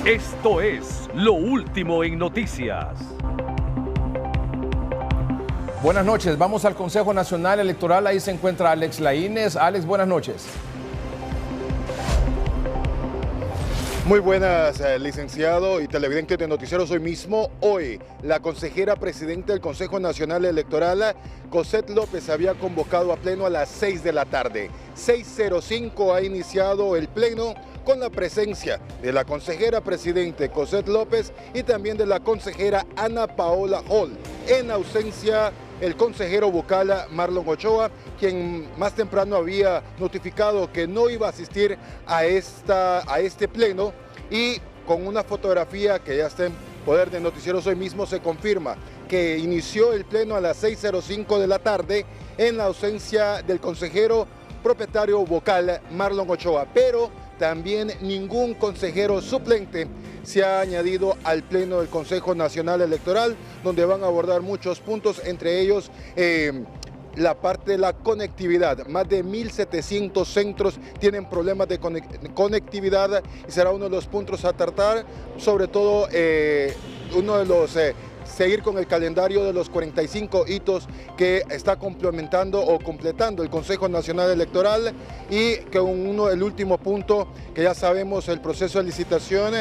Esto es Lo Último en Noticias. Buenas noches, vamos al Consejo Nacional Electoral, ahí se encuentra Alex Laínez. Alex, buenas noches. Muy buenas, licenciado y televidente de Noticieros Hoy Mismo. Hoy, la consejera presidenta del Consejo Nacional Electoral, Cosette López, había convocado a pleno a las 6 de la tarde. 6:05 ha iniciado el pleno con la presencia de la consejera presidente Cosette López y también de la consejera Ana Paola Hall. En ausencia, el consejero vocal Marlon Ochoa, quien más temprano había notificado que no iba a asistir a este pleno, y con una fotografía que ya está en poder de Noticieros Hoy Mismo se confirma que inició el pleno a las 6:05 de la tarde en la ausencia del consejero propietario vocal Marlon Ochoa, pero también ningún consejero suplente se ha añadido al pleno del Consejo Nacional Electoral, donde van a abordar muchos puntos, entre ellos la parte de la conectividad. Más de 1.700 centros tienen problemas de conectividad y será uno de los puntos a tratar, sobre todo uno de los seguir con el calendario de los 45 hitos que está completando el Consejo Nacional Electoral, y que el último punto, que ya sabemos, el proceso de licitación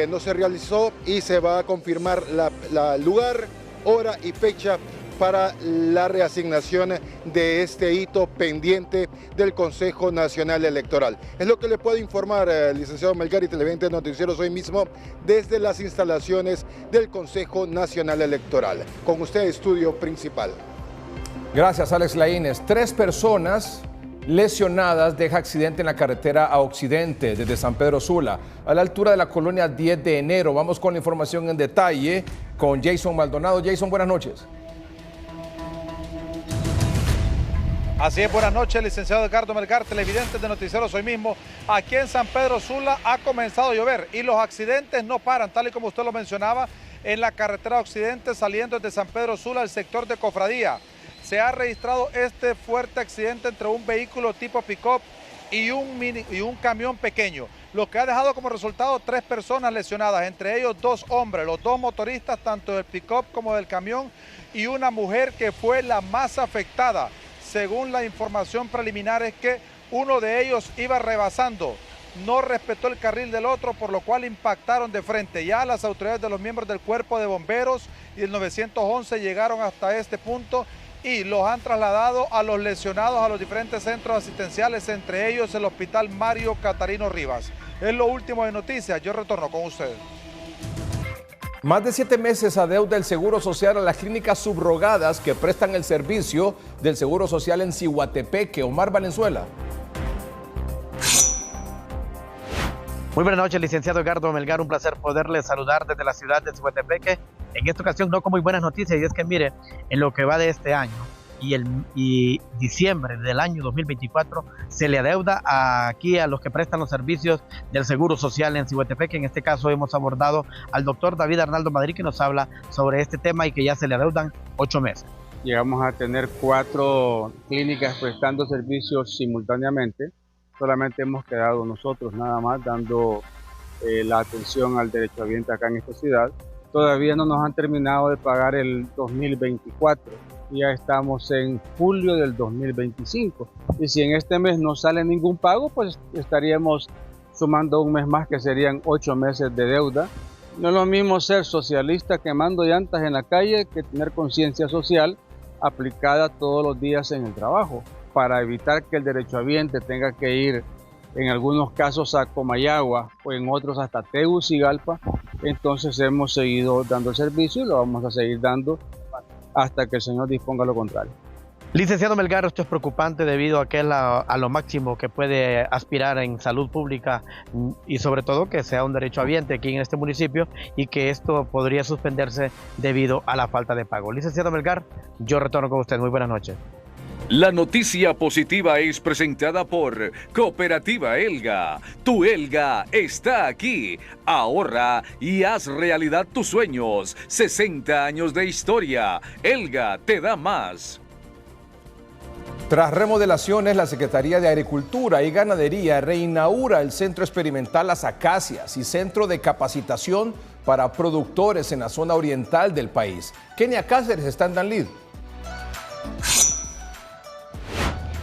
no se realizó y se va a confirmar la lugar, hora y fecha para la reasignación de este hito pendiente del Consejo Nacional Electoral. Es lo que le puedo informar, licenciado Melgar y televidente de Noticieros Hoy Mismo, desde las instalaciones del Consejo Nacional Electoral. Con usted, estudio principal. Gracias, Alex Laínez. 3 personas lesionadas deja accidente en la carretera a Occidente desde San Pedro Sula, a la altura de la colonia 10 de enero. Vamos con la información en detalle con Jason Maldonado. Jason, buenas noches. Así es, buenas noches, licenciado Edgardo Melgar, televidentes de Noticieros Hoy Mismo. Aquí en San Pedro Sula ha comenzado a llover y los accidentes no paran, tal y como usted lo mencionaba, en la carretera Occidente saliendo desde San Pedro Sula al sector de Cofradía. Se ha registrado este fuerte accidente entre un vehículo tipo pick-up y un camión pequeño, lo que ha dejado como resultado 3 personas lesionadas, entre ellos 2 hombres, los 2 motoristas, tanto del pick-up como del camión, y una mujer que fue la más afectada. Según la información preliminar, es que uno de ellos iba rebasando, no respetó el carril del otro, por lo cual impactaron de frente. Ya las autoridades de los miembros del Cuerpo de Bomberos y el 911 llegaron hasta este punto y los han trasladado a los lesionados a los diferentes centros asistenciales, entre ellos el Hospital Mario Catarino Rivas. Es lo último de noticias, yo retorno con ustedes. Más de 7 meses adeuda el Seguro Social a las clínicas subrogadas que prestan el servicio del Seguro Social en Ciguatepeque. Omar Valenzuela. Muy buenas noches, licenciado Edgardo Melgar. Un placer poderle saludar desde la ciudad de Ciguatepeque. En esta ocasión no con muy buenas noticias, y es que mire, en lo que va de este año y diciembre del año 2024 se le adeuda aquí a los que prestan los servicios del Seguro Social en Ciguatepeque. En este caso hemos abordado al doctor David Arnaldo Madrid, que nos habla sobre este tema y que ya se le adeudan 8 meses. Llegamos a tener 4 clínicas prestando servicios simultáneamente. Solamente hemos quedado nosotros nada más dando la atención al derechohabiente acá en esta ciudad. Todavía no nos han terminado de pagar el 2024. Ya estamos en julio del 2025. Y si en este mes no sale ningún pago, pues estaríamos sumando un mes más, que serían 8 meses de deuda. No es lo mismo ser socialista quemando llantas en la calle que tener conciencia social aplicada todos los días en el trabajo, para evitar que el derechohabiente tenga que ir en algunos casos a Comayagua o en otros hasta Tegucigalpa. Entonces hemos seguido dando el servicio y lo vamos a seguir dando hasta que el señor disponga lo contrario. Licenciado Melgar, esto es preocupante debido a lo máximo que puede aspirar en salud pública y sobre todo que sea un derechohabiente aquí en este municipio, y que esto podría suspenderse debido a la falta de pago. Licenciado Melgar, yo retorno con usted. Muy buenas noches. La noticia positiva es presentada por Cooperativa Elga. Tu Elga está aquí. Ahorra y haz realidad tus sueños. 60 años de historia. Elga te da más. Tras remodelaciones, la Secretaría de Agricultura y Ganadería reinaugura el Centro Experimental Las Acacias y Centro de Capacitación para productores en la zona oriental del país. Kenia Cáceres está en Danlí.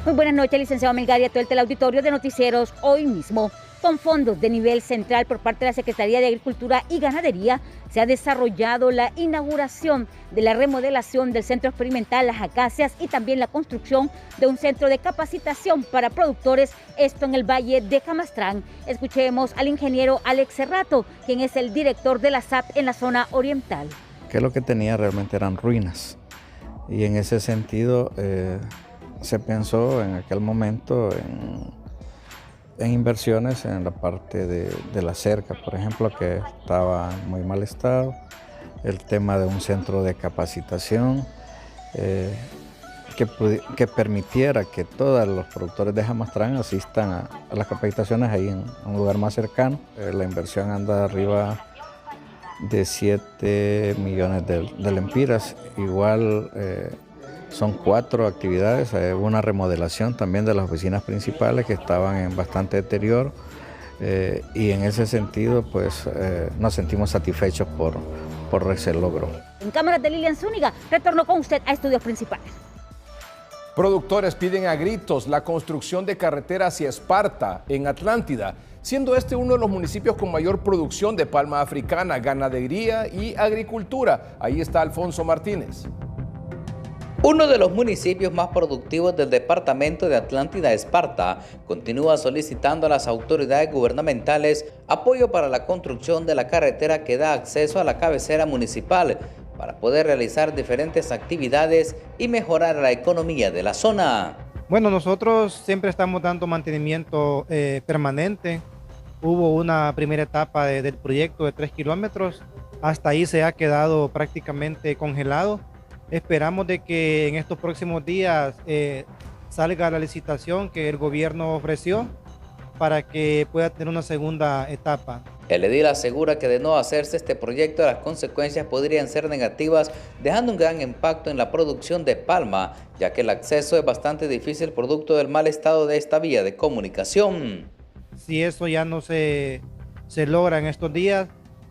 Muy buenas noches, licenciado Melgar, y a todo el teleauditorio de Noticieros Hoy Mismo. Con fondos de nivel central por parte de la Secretaría de Agricultura y Ganadería, se ha desarrollado la inauguración de la remodelación del Centro Experimental Las Acacias y también la construcción de un centro de capacitación para productores, esto en el Valle de Camastrán. Escuchemos al ingeniero Alex Cerrato, quien es el director de la SAP en la zona oriental. Que lo que tenía realmente eran ruinas, y en ese sentido se pensó en aquel momento en inversiones en la parte de la cerca, por ejemplo, que estaba en muy mal estado, el tema de un centro de capacitación que permitiera que todos los productores de Camastrán asistan a las capacitaciones ahí en un lugar más cercano. La inversión anda arriba de 7 millones de lempiras. Igual son 4 actividades, una remodelación también de las oficinas principales que estaban en bastante deterioro, y en ese sentido pues nos sentimos satisfechos por ese logro. En cámaras de Lilian Zúñiga, retorno con usted a estudios principales. Productores piden a gritos la construcción de carretera hacia Esparta, en Atlántida, siendo este uno de los municipios con mayor producción de palma africana, ganadería y agricultura. Ahí está Alfonso Martínez. Uno de los municipios más productivos del departamento de Atlántida, Esparta, continúa solicitando a las autoridades gubernamentales apoyo para la construcción de la carretera que da acceso a la cabecera municipal para poder realizar diferentes actividades y mejorar la economía de la zona. Bueno, nosotros siempre estamos dando mantenimiento permanente. Hubo una primera etapa del proyecto de 3 kilómetros, hasta ahí se ha quedado prácticamente congelado. Esperamos de que en estos próximos días salga la licitación que el gobierno ofreció para que pueda tener una segunda etapa. El edil asegura que de no hacerse este proyecto, las consecuencias podrían ser negativas, dejando un gran impacto en la producción de palma, ya que el acceso es bastante difícil producto del mal estado de esta vía de comunicación. Si eso ya no se logra en estos días,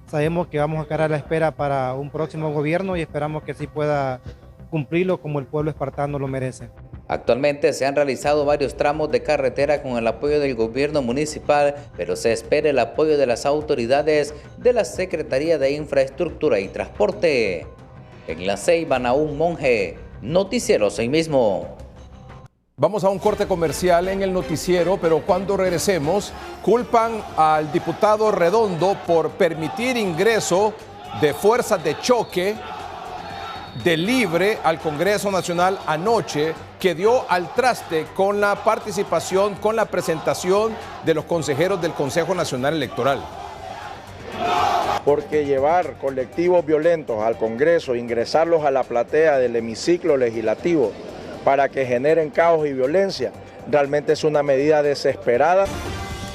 sabemos que vamos a quedar a la espera para un próximo gobierno y esperamos que sí pueda cumplirlo como el pueblo espartano lo merece. Actualmente se han realizado varios tramos de carretera con el apoyo del gobierno municipal, pero se espera el apoyo de las autoridades de la Secretaría de Infraestructura y Transporte. En La Ceiba, Naúm Monge, Noticieros Hoy Mismo. Vamos a un corte comercial en el noticiero, pero cuando regresemos, culpan al diputado Redondo por permitir ingreso de fuerzas de choque de Libre al Congreso Nacional anoche, que dio al traste con la participación, con la presentación de los consejeros del Consejo Nacional Electoral. Porque llevar colectivos violentos al Congreso, ingresarlos a la platea del hemiciclo legislativo para que generen caos y violencia, realmente es una medida desesperada.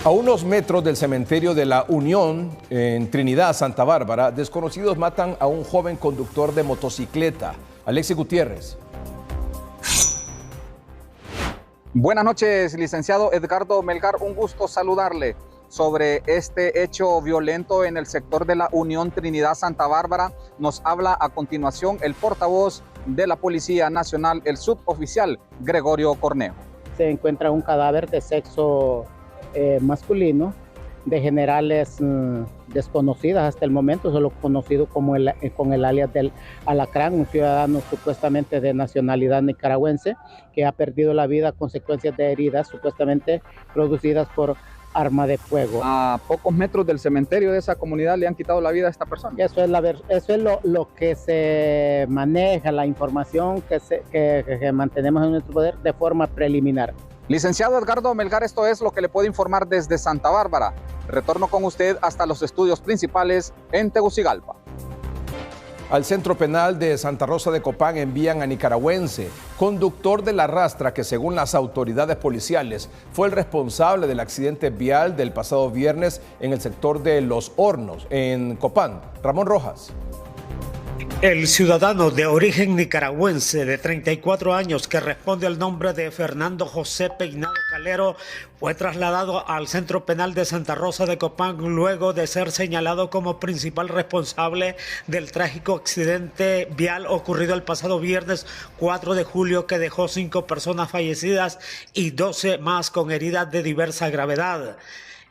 A unos metros del cementerio de la Unión, en Trinidad, Santa Bárbara, desconocidos matan a un joven conductor de motocicleta. Alexis Gutiérrez. Buenas noches, licenciado Edgardo Melgar, un gusto saludarle. Sobre este hecho violento en el sector de la Unión Trinidad Santa Bárbara, nos habla a continuación el portavoz de la Policía Nacional, el suboficial Gregorio Cornejo. Se encuentra un cadáver de sexo masculino, de generales desconocidas hasta el momento, solo conocido como con el alias del Alacrán, un ciudadano supuestamente de nacionalidad nicaragüense que ha perdido la vida a consecuencias de heridas supuestamente producidas por arma de fuego. A pocos metros del cementerio de esa comunidad le han quitado la vida a esta persona. Eso es lo que se maneja, la información que mantenemos en nuestro poder de forma preliminar. Licenciado Edgardo Melgar, esto es lo que le puedo informar desde Santa Bárbara. Retorno con usted hasta los estudios principales en Tegucigalpa. Al Centro Penal de Santa Rosa de Copán envían a nicaragüense, conductor de la rastra que según las autoridades policiales fue el responsable del accidente vial del pasado viernes en el sector de Los Hornos, en Copán. Ramón Rojas. El ciudadano de origen nicaragüense de 34 años que responde al nombre de Fernando José Peinado Calero fue trasladado al Centro Penal de Santa Rosa de Copán luego de ser señalado como principal responsable del trágico accidente vial ocurrido el pasado viernes 4 de julio que dejó 5 personas fallecidas y 12 más con heridas de diversa gravedad.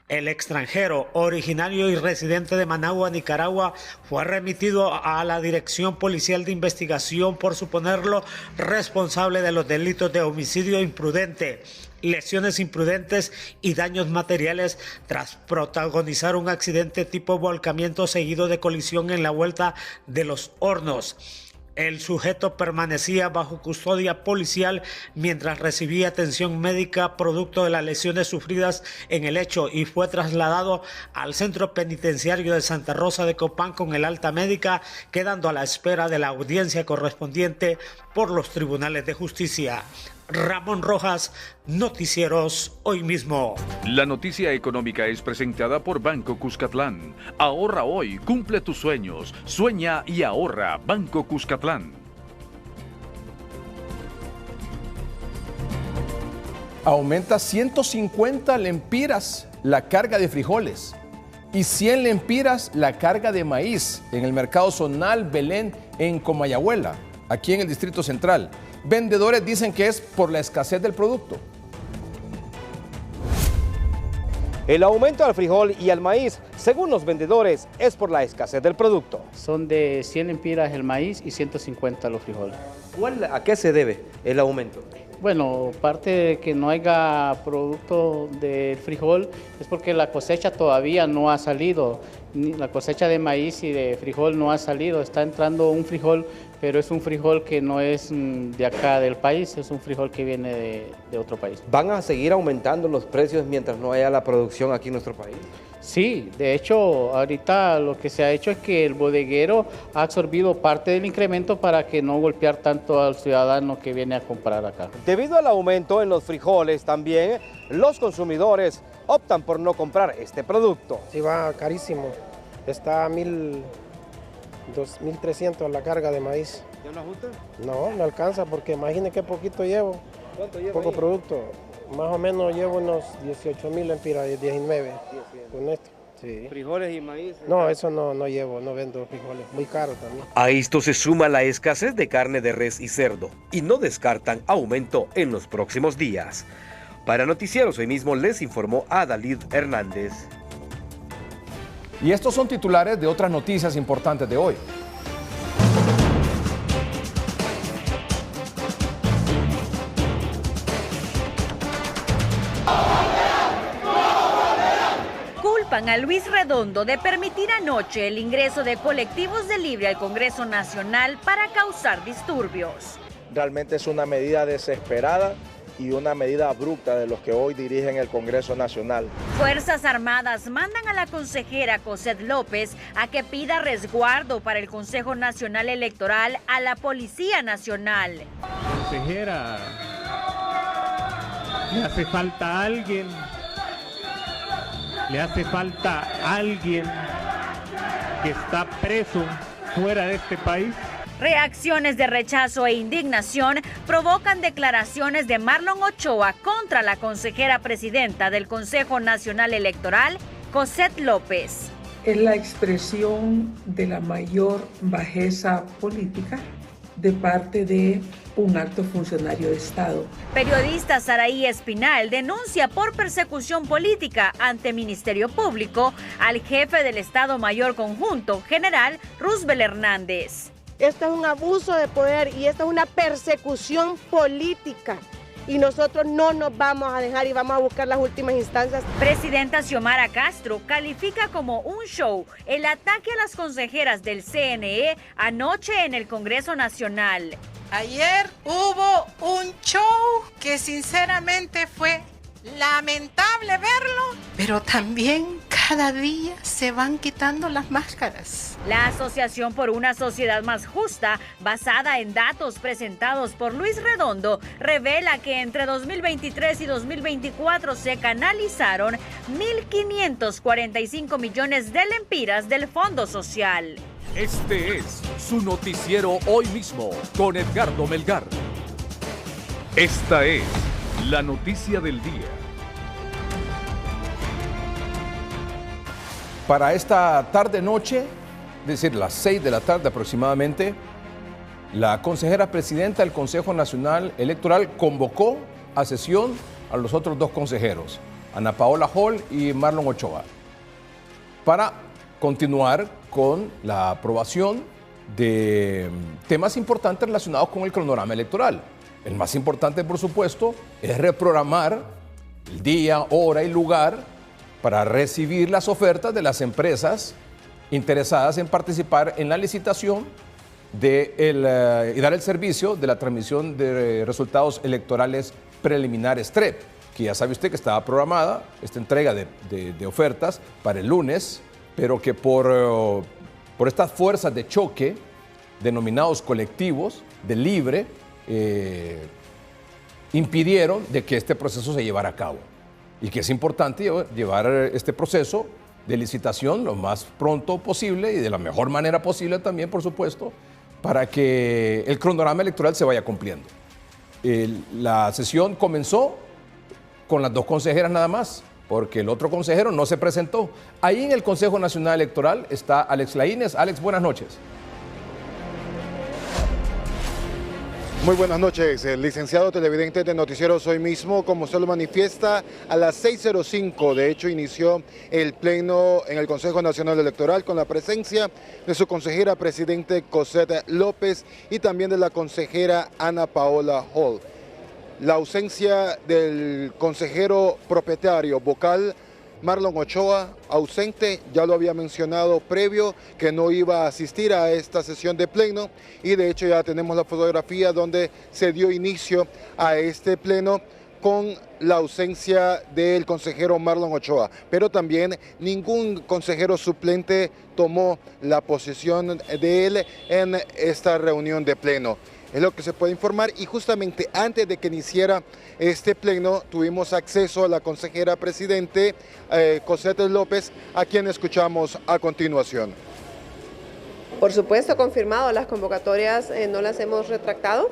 El extranjero, originario y residente de Managua, Nicaragua, fue remitido a la Dirección Policial de Investigación por suponerlo responsable de los delitos de homicidio imprudente, lesiones imprudentes y daños materiales tras protagonizar un accidente tipo volcamiento seguido de colisión en la Vuelta de los Hornos. El sujeto permanecía bajo custodia policial mientras recibía atención médica producto de las lesiones sufridas en el hecho y fue trasladado al Centro Penitenciario de Santa Rosa de Copán con el alta médica, quedando a la espera de la audiencia correspondiente por los tribunales de justicia. Ramón Rojas, Noticieros Hoy Mismo. La noticia económica es presentada por Banco Cuscatlán. Ahorra hoy, cumple tus sueños. Sueña y ahorra. Banco Cuscatlán. Aumenta 150 lempiras la carga de frijoles y 100 lempiras la carga de maíz en el mercado zonal Belén en Comayagüela, aquí en el Distrito Central. Vendedores dicen que es por la escasez del producto. El aumento al frijol y al maíz, según los vendedores, es por la escasez del producto. Son de 100 lempiras el maíz y 150 los frijoles. ¿A qué se debe el aumento? Bueno, parte de que no haya producto del frijol es porque la cosecha todavía no ha salido. La cosecha de maíz y de frijol no ha salido. Está entrando un frijol, pero es un frijol que no es de acá del país, es un frijol que viene de otro país. ¿Van a seguir aumentando los precios mientras no haya la producción aquí en nuestro país? Sí, de hecho, ahorita lo que se ha hecho es que el bodeguero ha absorbido parte del incremento para que no golpear tanto al ciudadano que viene a comprar acá. Debido al aumento en los frijoles también, los consumidores optan por no comprar este producto. Sí, va carísimo. Está a 1.300 la carga de maíz. ¿Ya no ajusta? No, no alcanza porque imagine qué poquito llevo. ¿Cuánto lleva? Poco ahí? Producto. Más o menos llevo unos 18.000 lempiras, 19 con esto. Sí. ¿Frijoles y maíz? No, eso no llevo, no vendo frijoles. Muy caro también. A esto se suma la escasez de carne de res y cerdo y no descartan aumento en los próximos días. Para Noticieros Hoy Mismo les informó Adalid Hernández. Y estos son titulares de otras noticias importantes de hoy. Culpan a Luis Redondo de permitir anoche el ingreso de colectivos de Libre al Congreso Nacional para causar disturbios. Realmente es una medida desesperada y una medida abrupta de los que hoy dirigen el Congreso Nacional. Fuerzas Armadas mandan a la consejera Cosette López a que pida resguardo para el Consejo Nacional Electoral a la Policía Nacional. Consejera, le hace falta alguien que está preso fuera de este país. Reacciones de rechazo e indignación provocan declaraciones de Marlon Ochoa contra la consejera presidenta del Consejo Nacional Electoral, Cosette López. Es la expresión de la mayor bajeza política de parte de un alto funcionario de Estado. Periodista Saraí Espinal denuncia por persecución política ante Ministerio Público al jefe del Estado Mayor Conjunto, general Roosevelt Hernández. Esto es un abuso de poder y esto es una persecución política. Y nosotros no nos vamos a dejar y vamos a buscar las últimas instancias. Presidenta Xiomara Castro califica como un show el ataque a las consejeras del CNE anoche en el Congreso Nacional. Ayer hubo un show que sinceramente fue lamentable verlo, pero también cada día se van quitando las máscaras. La Asociación por una Sociedad Más Justa, basada en datos presentados por Luis Redondo, revela que entre 2023 y 2024 se canalizaron 1.545 millones de lempiras del Fondo Social. Este es su noticiero Hoy Mismo con Edgardo Melgar. Esta es la noticia del día. Para esta tarde-noche, es decir, las 6 de la tarde aproximadamente, la consejera presidenta del Consejo Nacional Electoral convocó a sesión a los otros dos consejeros, Ana Paola Hall y Marlon Ochoa, para continuar con la aprobación de temas importantes relacionados con el cronograma electoral. El más importante, por supuesto, es reprogramar el día, hora y lugar para recibir las ofertas de las empresas interesadas en participar en la licitación y dar el servicio de la transmisión de resultados electorales preliminares TREP, que ya sabe usted que estaba programada esta entrega de ofertas para el lunes, pero que por estas fuerzas de choque, denominados colectivos, de libre, impidieron de que este proceso se llevara a cabo. Y que es importante llevar este proceso de licitación lo más pronto posible y de la mejor manera posible también, por supuesto, para que el cronograma electoral se vaya cumpliendo. La sesión comenzó con las dos consejeras nada más, porque el otro consejero no se presentó. Ahí en el Consejo Nacional Electoral está Alex Laínez. Alex, buenas noches. Muy buenas noches, el licenciado televidente de Noticieros Hoy Mismo. Como usted lo manifiesta, a las 6:05 de hecho inició el pleno en el Consejo Nacional Electoral con la presencia de su consejera presidente Cosette López y también de la consejera Ana Paola Hall. La ausencia del consejero propietario vocal Marlon Ochoa, ausente, ya lo había mencionado previo, que no iba a asistir a esta sesión de pleno y de hecho ya tenemos la fotografía donde se dio inicio a este pleno con la ausencia del consejero Marlon Ochoa, pero también ningún consejero suplente tomó la posición de él en esta reunión de pleno. Es lo que se puede informar y justamente antes de que iniciara este pleno tuvimos acceso a la consejera presidente Cosette López, a quien escuchamos a continuación. Por supuesto, confirmado, las convocatorias no las hemos retractado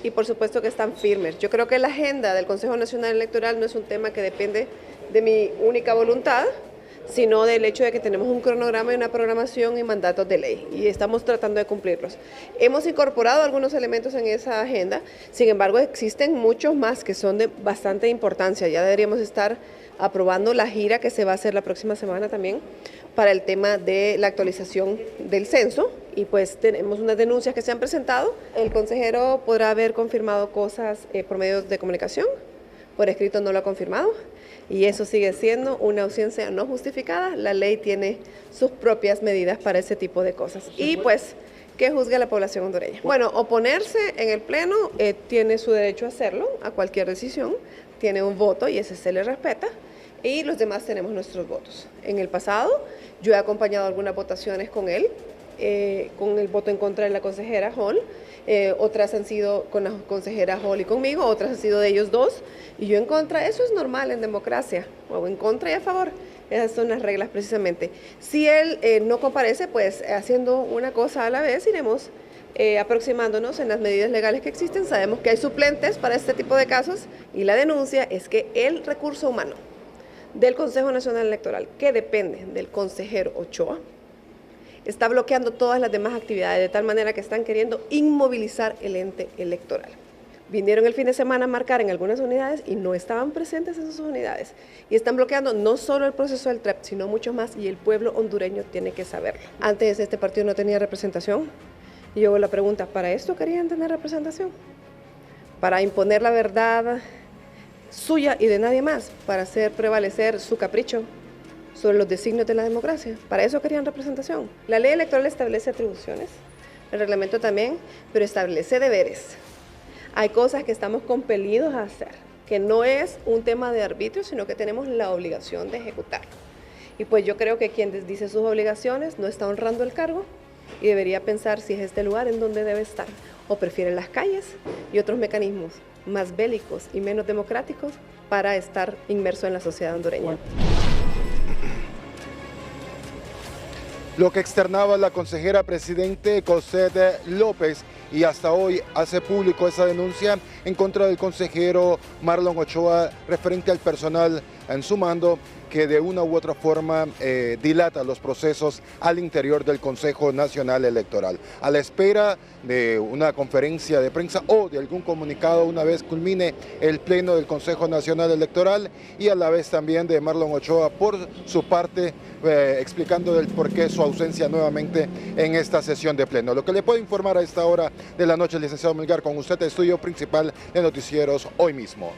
y por supuesto que están firmes. Yo creo que la agenda del Consejo Nacional Electoral no es un tema que depende de mi única voluntad, sino del hecho de que tenemos un cronograma y una programación y mandatos de ley, y estamos tratando de cumplirlos. Hemos incorporado algunos elementos en esa agenda, sin embargo existen muchos más que son de bastante importancia. Ya deberíamos estar aprobando la gira que se va a hacer la próxima semana también para el tema de la actualización del censo, y pues tenemos unas denuncias que se han presentado. El consejero podrá haber confirmado cosas por medios de comunicación, por escrito no lo ha confirmado. Y eso sigue siendo una ausencia no justificada. La ley tiene sus propias medidas para ese tipo de cosas. Y pues, que juzgue la población hondureña. Bueno, oponerse en el pleno tiene su derecho a hacerlo, a cualquier decisión. Tiene un voto y ese se le respeta. Y los demás tenemos nuestros votos. En el pasado, yo he acompañado algunas votaciones con él, con el voto en contra de la consejera Hall. Otras han sido con la consejera Hall y conmigo, otras han sido de ellos dos, y yo en contra. Eso es normal en democracia, o en contra y a favor. Esas son las reglas precisamente. Si él no comparece, pues haciendo una cosa a la vez iremos aproximándonos en las medidas legales que existen. Sabemos que hay suplentes para este tipo de casos y la denuncia es que el recurso humano del Consejo Nacional Electoral, que depende del consejero Ochoa, está bloqueando todas las demás actividades, de tal manera que están queriendo inmovilizar el ente electoral. Vinieron el fin de semana a marcar en algunas unidades y no estaban presentes en sus unidades. Y están bloqueando no solo el proceso del TREP, sino mucho más, y el pueblo hondureño tiene que saberlo. Antes este partido no tenía representación. Y yo hago la pregunta, ¿para esto querían tener representación? ¿Para imponer la verdad suya y de nadie más? ¿Para hacer prevalecer su capricho sobre los designios de la democracia? ¿Para eso querían representación? La ley electoral establece atribuciones, el reglamento también, pero establece deberes. Hay cosas que estamos compelidos a hacer, que no es un tema de arbitrio, sino que tenemos la obligación de ejecutarlo. Y pues yo creo que quien desdice sus obligaciones no está honrando el cargo y debería pensar si es este lugar en donde debe estar, o prefiere las calles y otros mecanismos más bélicos y menos democráticos para estar inmerso en la sociedad hondureña. lo que externaba la consejera presidente Cosette López, y hasta hoy hace público esa denuncia en contra del consejero Marlon Ochoa referente al personal en su mando, que de una u otra forma dilata los procesos al interior del Consejo Nacional Electoral. A la espera de una conferencia de prensa o de algún comunicado una vez culmine el pleno del Consejo Nacional Electoral, y a la vez también de Marlon Ochoa por su parte explicando del por qué su ausencia nuevamente en esta sesión de pleno. Lo que le puedo informar a esta hora de la noche, licenciado Melgar, con usted, el estudio principal de Noticieros Hoy Mismo.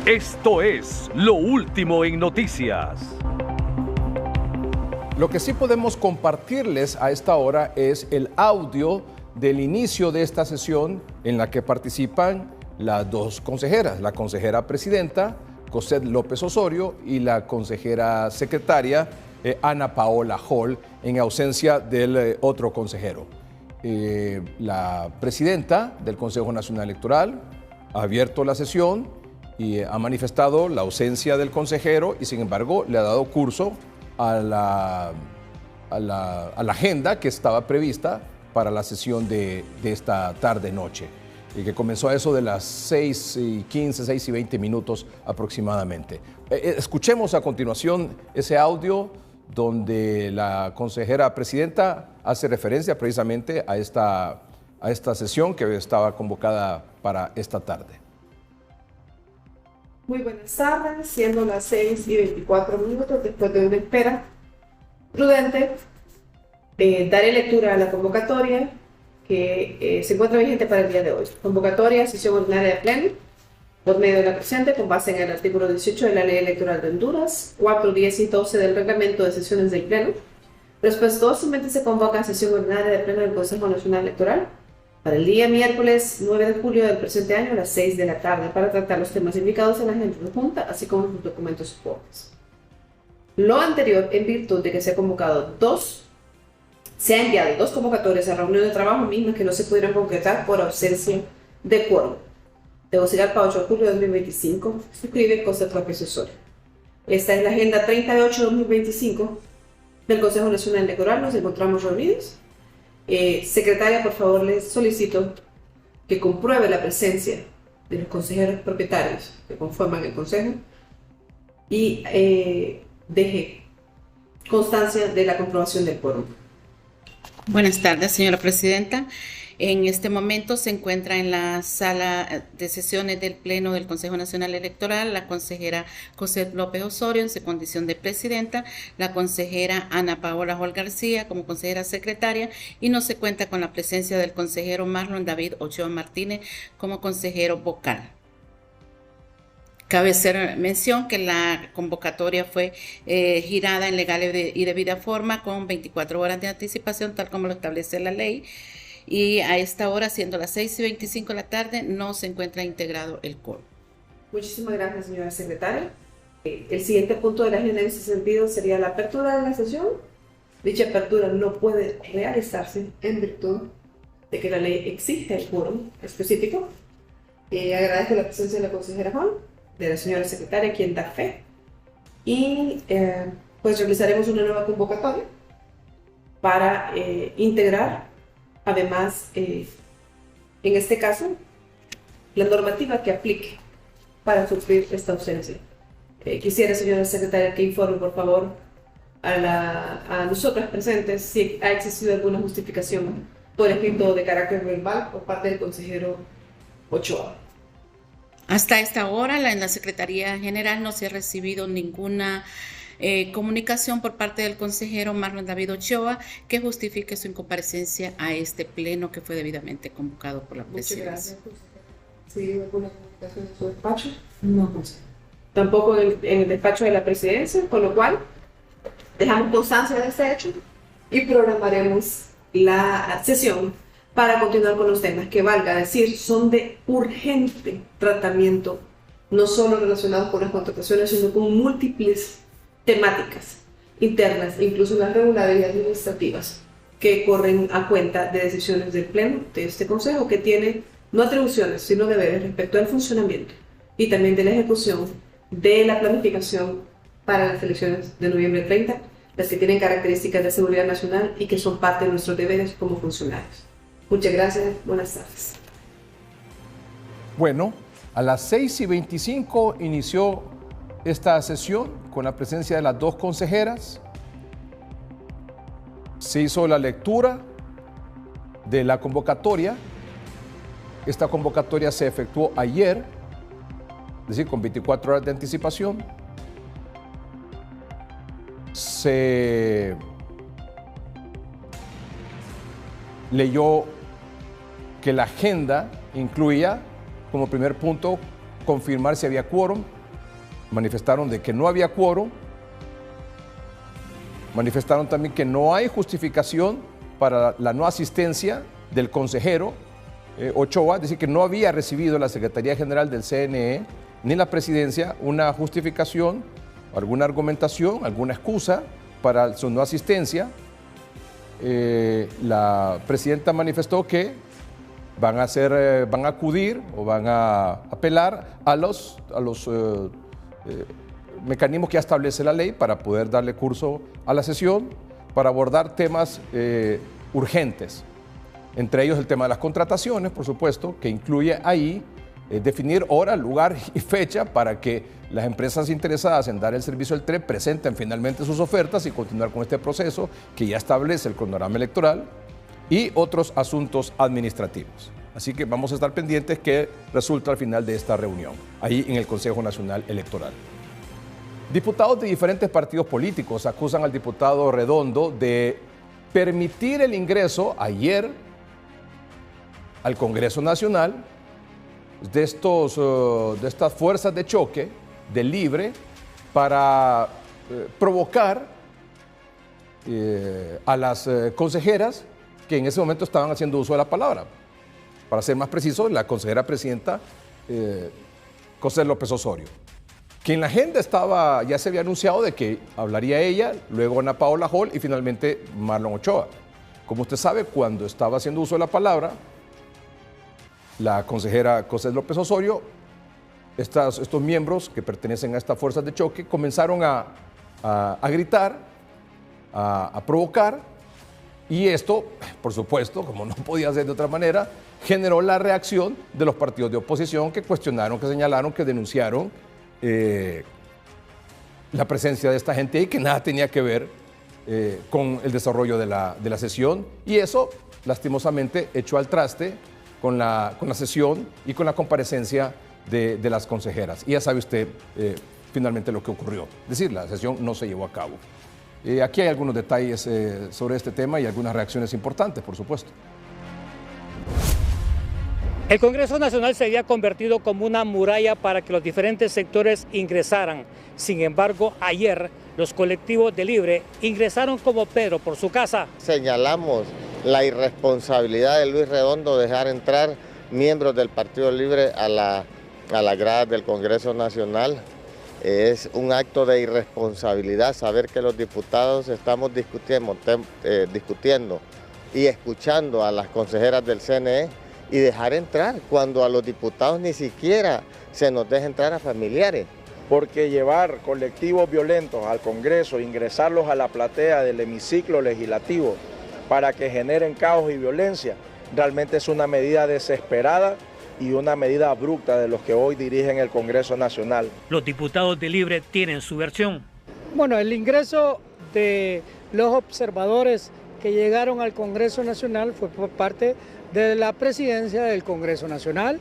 Esto es Lo Último en Noticias. Lo que sí podemos compartirles a esta hora es el audio del inicio de esta sesión en la que participan las dos consejeras, la consejera presidenta Cosette López Osorio y la consejera secretaria Ana Paola Hall, en ausencia del otro consejero. La presidenta del Consejo Nacional Electoral ha abierto la sesión y ha manifestado la ausencia del consejero, y sin embargo le ha dado curso a la agenda que estaba prevista para la sesión de esta tarde-noche, y que comenzó a eso de las 6:15, 6:20 aproximadamente. Escuchemos a continuación ese audio donde la consejera presidenta hace referencia precisamente a esta sesión que estaba convocada para esta tarde. Muy buenas tardes, siendo las 6:24, después de una espera prudente, daré lectura a la convocatoria que se encuentra vigente para el día de hoy. Convocatoria, sesión ordinaria de pleno, por medio de la presente, con base en el artículo 18 de la Ley Electoral de Honduras, 4, 10 y 12 del Reglamento de Sesiones del Pleno. Respetuosamente se convoca a sesión ordinaria de pleno del Consejo Nacional Electoral para el día miércoles 9 de julio del presente año a las 6 de la tarde para tratar los temas indicados en la agenda de Junta, así como en los documentos soportes. Lo anterior, en virtud de que se ha enviado dos convocatorias a reunión de trabajo mismas que no se pudieron concretar por ausencia de quórum. Tegucigalpa, 8 de julio de 2025, suscribe Cosette López Osorio. Esta es la agenda 38-2025 del Consejo Nacional Electoral. Nos encontramos reunidos. Secretaria, por favor, les solicito que compruebe la presencia de los consejeros propietarios que conforman el Consejo y deje constancia de la comprobación del quórum. Buenas tardes, señora presidenta. En este momento se encuentra en la sala de sesiones del Pleno del Consejo Nacional Electoral la consejera Cosette López Osorio en su condición de presidenta, la consejera Ana Paola Hall García como consejera secretaria, y no se cuenta con la presencia del consejero Marlon David Ochoa Martínez como consejero vocal. Cabe hacer mención que la convocatoria fue girada en legal y debida forma con 24 horas de anticipación, tal como lo establece la ley. Y a esta hora, siendo las 6:25 de la tarde, no se encuentra integrado el quórum. Muchísimas gracias, señora secretaria. El siguiente punto de la agenda en ese sentido sería la apertura de la sesión. Dicha apertura no puede realizarse en virtud de que la ley exige el quórum específico. Agradezco la presencia de la consejera Hall, de la señora secretaria, quien da fe. Y pues realizaremos una nueva convocatoria para integrar, además, en este caso, la normativa que aplique para suplir esta ausencia. Quisiera, señora secretaria, que informe, por favor, a nosotras presentes si ha existido alguna justificación por escrito de carácter verbal por parte del consejero Ochoa. Hasta esta hora, en la Secretaría General no se ha recibido ninguna comunicación por parte del consejero Marlon David Ochoa que justifique su incomparecencia a este pleno que fue debidamente convocado por la presidencia. Muchas gracias. ¿Sí, alguna comunicación en su despacho? No, consejero. Tampoco en el despacho de la presidencia, con lo cual dejamos constancia de este hecho y programaremos la sesión para continuar con los temas que, valga decir, son de urgente tratamiento, no solo relacionados con las contrataciones, sino con múltiples temáticas internas, incluso las regularidades administrativas que corren a cuenta de decisiones del Pleno de este Consejo, que tiene no atribuciones, sino deberes respecto al funcionamiento y también de la ejecución de la planificación para las elecciones de noviembre 30 las que tienen características de seguridad nacional y que son parte de nuestros deberes como funcionarios. Muchas gracias, buenas tardes. Bueno, a las 6:25 inició esta sesión con la presencia de las dos consejeras. Se hizo la lectura de la convocatoria. Esta convocatoria se efectuó ayer, es decir, con 24 horas de anticipación. Se leyó que la agenda incluía como primer punto confirmar si había quórum. Manifestaron de que no había quórum. Manifestaron también que no hay justificación para la no asistencia del consejero Ochoa, es decir, que no había recibido la Secretaría General del CNE ni la Presidencia una justificación, alguna argumentación, alguna excusa para su no asistencia. La presidenta manifestó que van a acudir o van a apelar a los mecanismos que ya establece la ley para poder darle curso a la sesión, para abordar temas urgentes. Entre ellos el tema de las contrataciones, por supuesto, que incluye ahí definir hora, lugar y fecha para que las empresas interesadas en dar el servicio del TRE presenten finalmente sus ofertas y continuar con este proceso que ya establece el cronograma electoral y otros asuntos administrativos. Así que vamos a estar pendientes qué resulta al final de esta reunión, ahí en el Consejo Nacional Electoral. Diputados de diferentes partidos políticos acusan al diputado Redondo de permitir el ingreso ayer al Congreso Nacional de estas fuerzas de choque del Libre para provocar a las consejeras que en ese momento estaban haciendo uso de la palabra. Para ser más preciso, la consejera presidenta José López Osorio, que en la agenda ya se había anunciado de que hablaría ella, luego Ana Paola Hall y finalmente Marlon Ochoa. Como usted sabe, cuando estaba haciendo uso de la palabra, la consejera José López Osorio, estos miembros que pertenecen a estas fuerzas de choque comenzaron a gritar, a provocar, y esto, por supuesto, como no podía ser de otra manera, generó la reacción de los partidos de oposición que cuestionaron, que señalaron, que denunciaron la presencia de esta gente ahí, que nada tenía que ver con el desarrollo de la sesión, y eso, lastimosamente, echó al traste con la sesión y con la comparecencia de las consejeras. Y ya sabe usted finalmente lo que ocurrió. Es decir, la sesión no se llevó a cabo. Aquí hay algunos detalles sobre este tema y algunas reacciones importantes, por supuesto. El Congreso Nacional se había convertido como una muralla para que los diferentes sectores ingresaran. Sin embargo, ayer los colectivos de Libre ingresaron como Pedro por su casa. Señalamos la irresponsabilidad de Luis Redondo de dejar entrar miembros del Partido Libre a la grada del Congreso Nacional. Es un acto de irresponsabilidad saber que los diputados estamos discutiendo y escuchando a las consejeras del CNE y dejar entrar cuando a los diputados ni siquiera se nos deja entrar a familiares. Porque llevar colectivos violentos al Congreso, ingresarlos a la platea del hemiciclo legislativo para que generen caos y violencia, realmente es una medida desesperada y una medida abrupta de los que hoy dirigen el Congreso Nacional. Los diputados de Libre tienen su versión. Bueno, el ingreso de los observadores que llegaron al Congreso Nacional fue por parte de la presidencia del Congreso Nacional.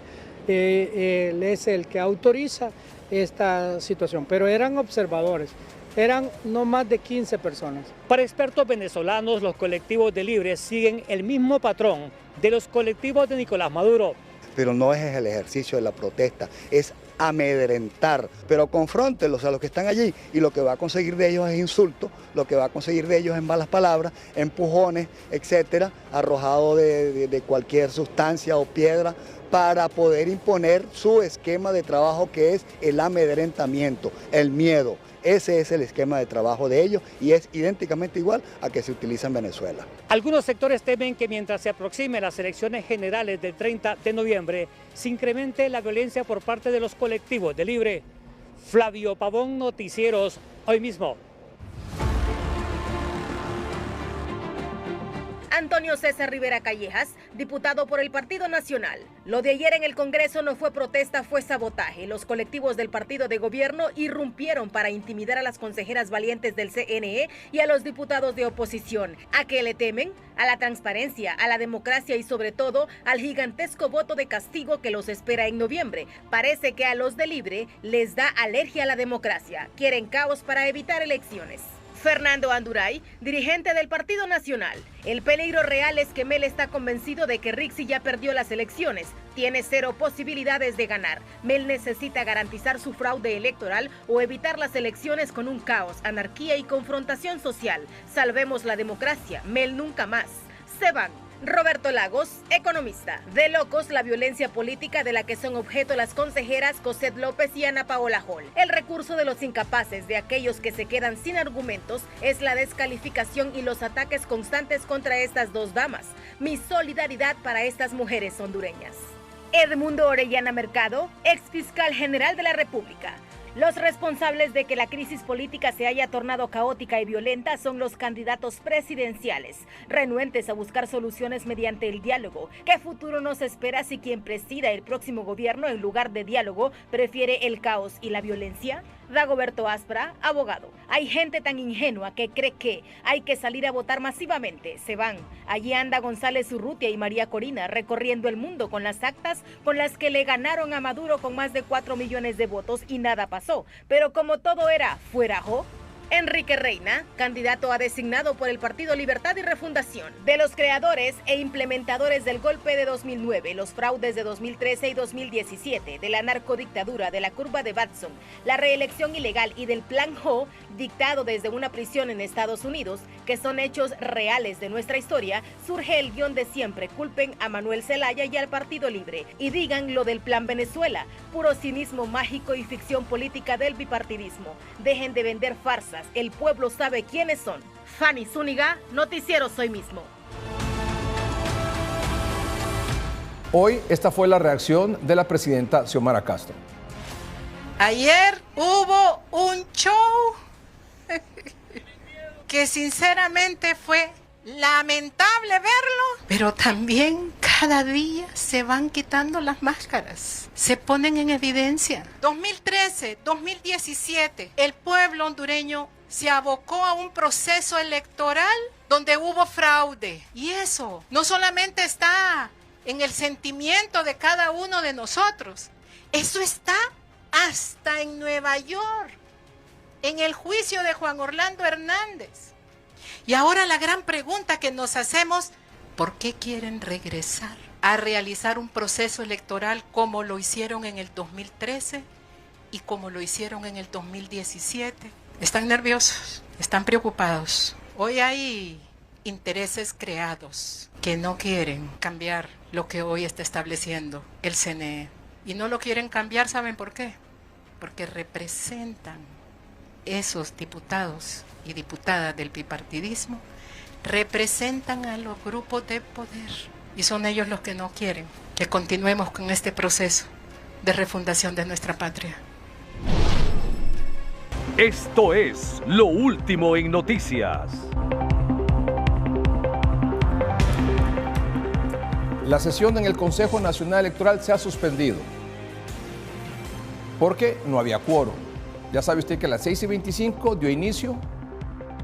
Él es el que autoriza esta situación, pero eran observadores. Eran no más de 15 personas. Para expertos venezolanos, los colectivos de Libre siguen el mismo patrón de los colectivos de Nicolás Maduro. Pero no es el ejercicio de la protesta, es amedrentar, pero confróntelos a los que están allí y lo que va a conseguir de ellos es insulto, lo que va a conseguir de ellos es malas palabras, empujones, etcétera, arrojado de cualquier sustancia o piedra para poder imponer su esquema de trabajo, que es el amedrentamiento, el miedo. Ese es el esquema de trabajo de ellos y es idénticamente igual a que se utiliza en Venezuela. Algunos sectores temen que mientras se aproximen las elecciones generales del 30 de noviembre, se incremente la violencia por parte de los colectivos de Libre. Flavio Pavón, Noticieros, Hoy Mismo. Antonio César Rivera Callejas, diputado por el Partido Nacional. Lo de ayer en el Congreso no fue protesta, fue sabotaje. Los colectivos del partido de gobierno irrumpieron para intimidar a las consejeras valientes del CNE y a los diputados de oposición. ¿A qué le temen? A la transparencia, a la democracia y sobre todo al gigantesco voto de castigo que los espera en noviembre. Parece que a los de Libre les da alergia a la democracia. Quieren caos para evitar elecciones. Fernando Anduray, dirigente del Partido Nacional. El peligro real es que Mel está convencido de que Rixi ya perdió las elecciones. Tiene 0 posibilidades de ganar. Mel necesita garantizar su fraude electoral o evitar las elecciones con un caos, anarquía y confrontación social. Salvemos la democracia. Mel nunca más. Se van. Roberto Lagos, economista. De locos la violencia política de la que son objeto las consejeras Cosette López y Ana Paola Hall. El recurso de los incapaces, de aquellos que se quedan sin argumentos, es la descalificación y los ataques constantes contra estas dos damas. Mi solidaridad para estas mujeres hondureñas. Edmundo Orellana Mercado, exfiscal general de la República. Los responsables de que la crisis política se haya tornado caótica y violenta son los candidatos presidenciales, renuentes a buscar soluciones mediante el diálogo. ¿Qué futuro nos espera si quien presida el próximo gobierno en lugar de diálogo prefiere el caos y la violencia? Dagoberto Aspra, abogado. Hay gente tan ingenua que cree que hay que salir a votar masivamente. Se van. Allí anda González Urrutia y María Corina recorriendo el mundo con las actas con las que le ganaron a Maduro con más de 4 millones de votos y nada pasó. Pero como todo era fuera jo, Enrique Reina, candidato a designado por el Partido Libertad y Refundación. De los creadores e implementadores del golpe de 2009, los fraudes de 2013 y 2017, de la narcodictadura, de la curva de Batson, la reelección ilegal y del Plan Jo, dictado desde una prisión en Estados Unidos, que son hechos reales de nuestra historia, surge el guión de siempre: culpen a Manuel Zelaya y al Partido Libre y digan lo del Plan Venezuela, puro cinismo mágico y ficción política del bipartidismo. Dejen de vender farsas. El pueblo sabe quiénes son. Fanny Zúñiga, Noticiero Soy Mismo. Hoy esta fue la reacción de la presidenta Xiomara Castro. Ayer hubo un show que sinceramente fue lamentable verlo, pero también cada día se van quitando las máscaras, se ponen en evidencia. 2013, 2017, el pueblo hondureño se abocó a un proceso electoral donde hubo fraude. Y eso no solamente está en el sentimiento de cada uno de nosotros, eso está hasta en Nueva York, en el juicio de Juan Orlando Hernández. Y ahora la gran pregunta que nos hacemos: ¿por qué quieren regresar a realizar un proceso electoral como lo hicieron en el 2013 y como lo hicieron en el 2017? Están nerviosos, están preocupados. Hoy hay intereses creados que no quieren cambiar lo que hoy está estableciendo el CNE. Y no lo quieren cambiar, ¿saben por qué? Porque representan, esos diputados y diputadas del bipartidismo, representan a los grupos de poder. Y son ellos los que no quieren que continuemos con este proceso de refundación de nuestra patria. Esto es Lo Último en Noticias. La sesión en el Consejo Nacional Electoral se ha suspendido porque no había quórum. Ya sabe usted que a las 6:25 dio inicio.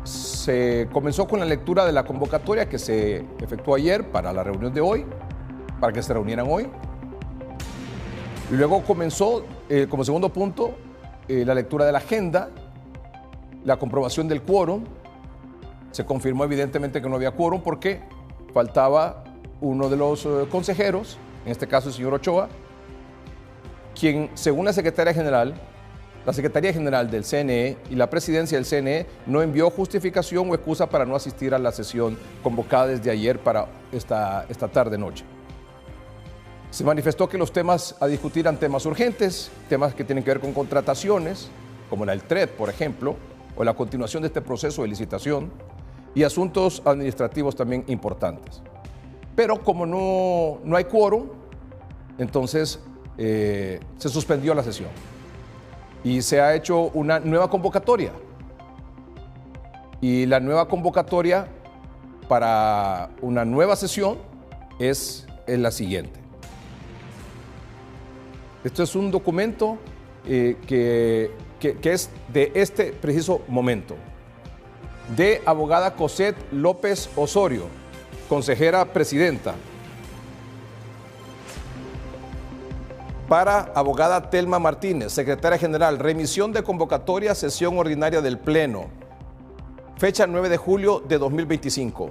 Se comenzó con la lectura de la convocatoria que se efectuó ayer para la reunión de hoy, para que se reunieran hoy. Y luego comenzó, como segundo punto, la lectura de la agenda, la comprobación del quórum. Se confirmó evidentemente que no había quórum porque faltaba uno de los consejeros, en este caso el señor Ochoa, quien, según la Secretaría General del CNE y la presidencia del CNE, no envió justificación o excusa para no asistir a la sesión convocada desde ayer para esta tarde-noche. Se manifestó que los temas a discutir eran temas urgentes, temas que tienen que ver con contrataciones, como la del TRED, por ejemplo, o la continuación de este proceso de licitación, y asuntos administrativos también importantes. Pero como no hay quórum, entonces se suspendió la sesión y se ha hecho una nueva convocatoria. Y la nueva convocatoria para una nueva sesión es la siguiente. Esto es un documento que es de este preciso momento, de abogada Cosette López Osorio, consejera presidenta, para abogada Telma Martínez, secretaria general, remisión de convocatoria, sesión ordinaria del Pleno, fecha 9 de julio de 2025.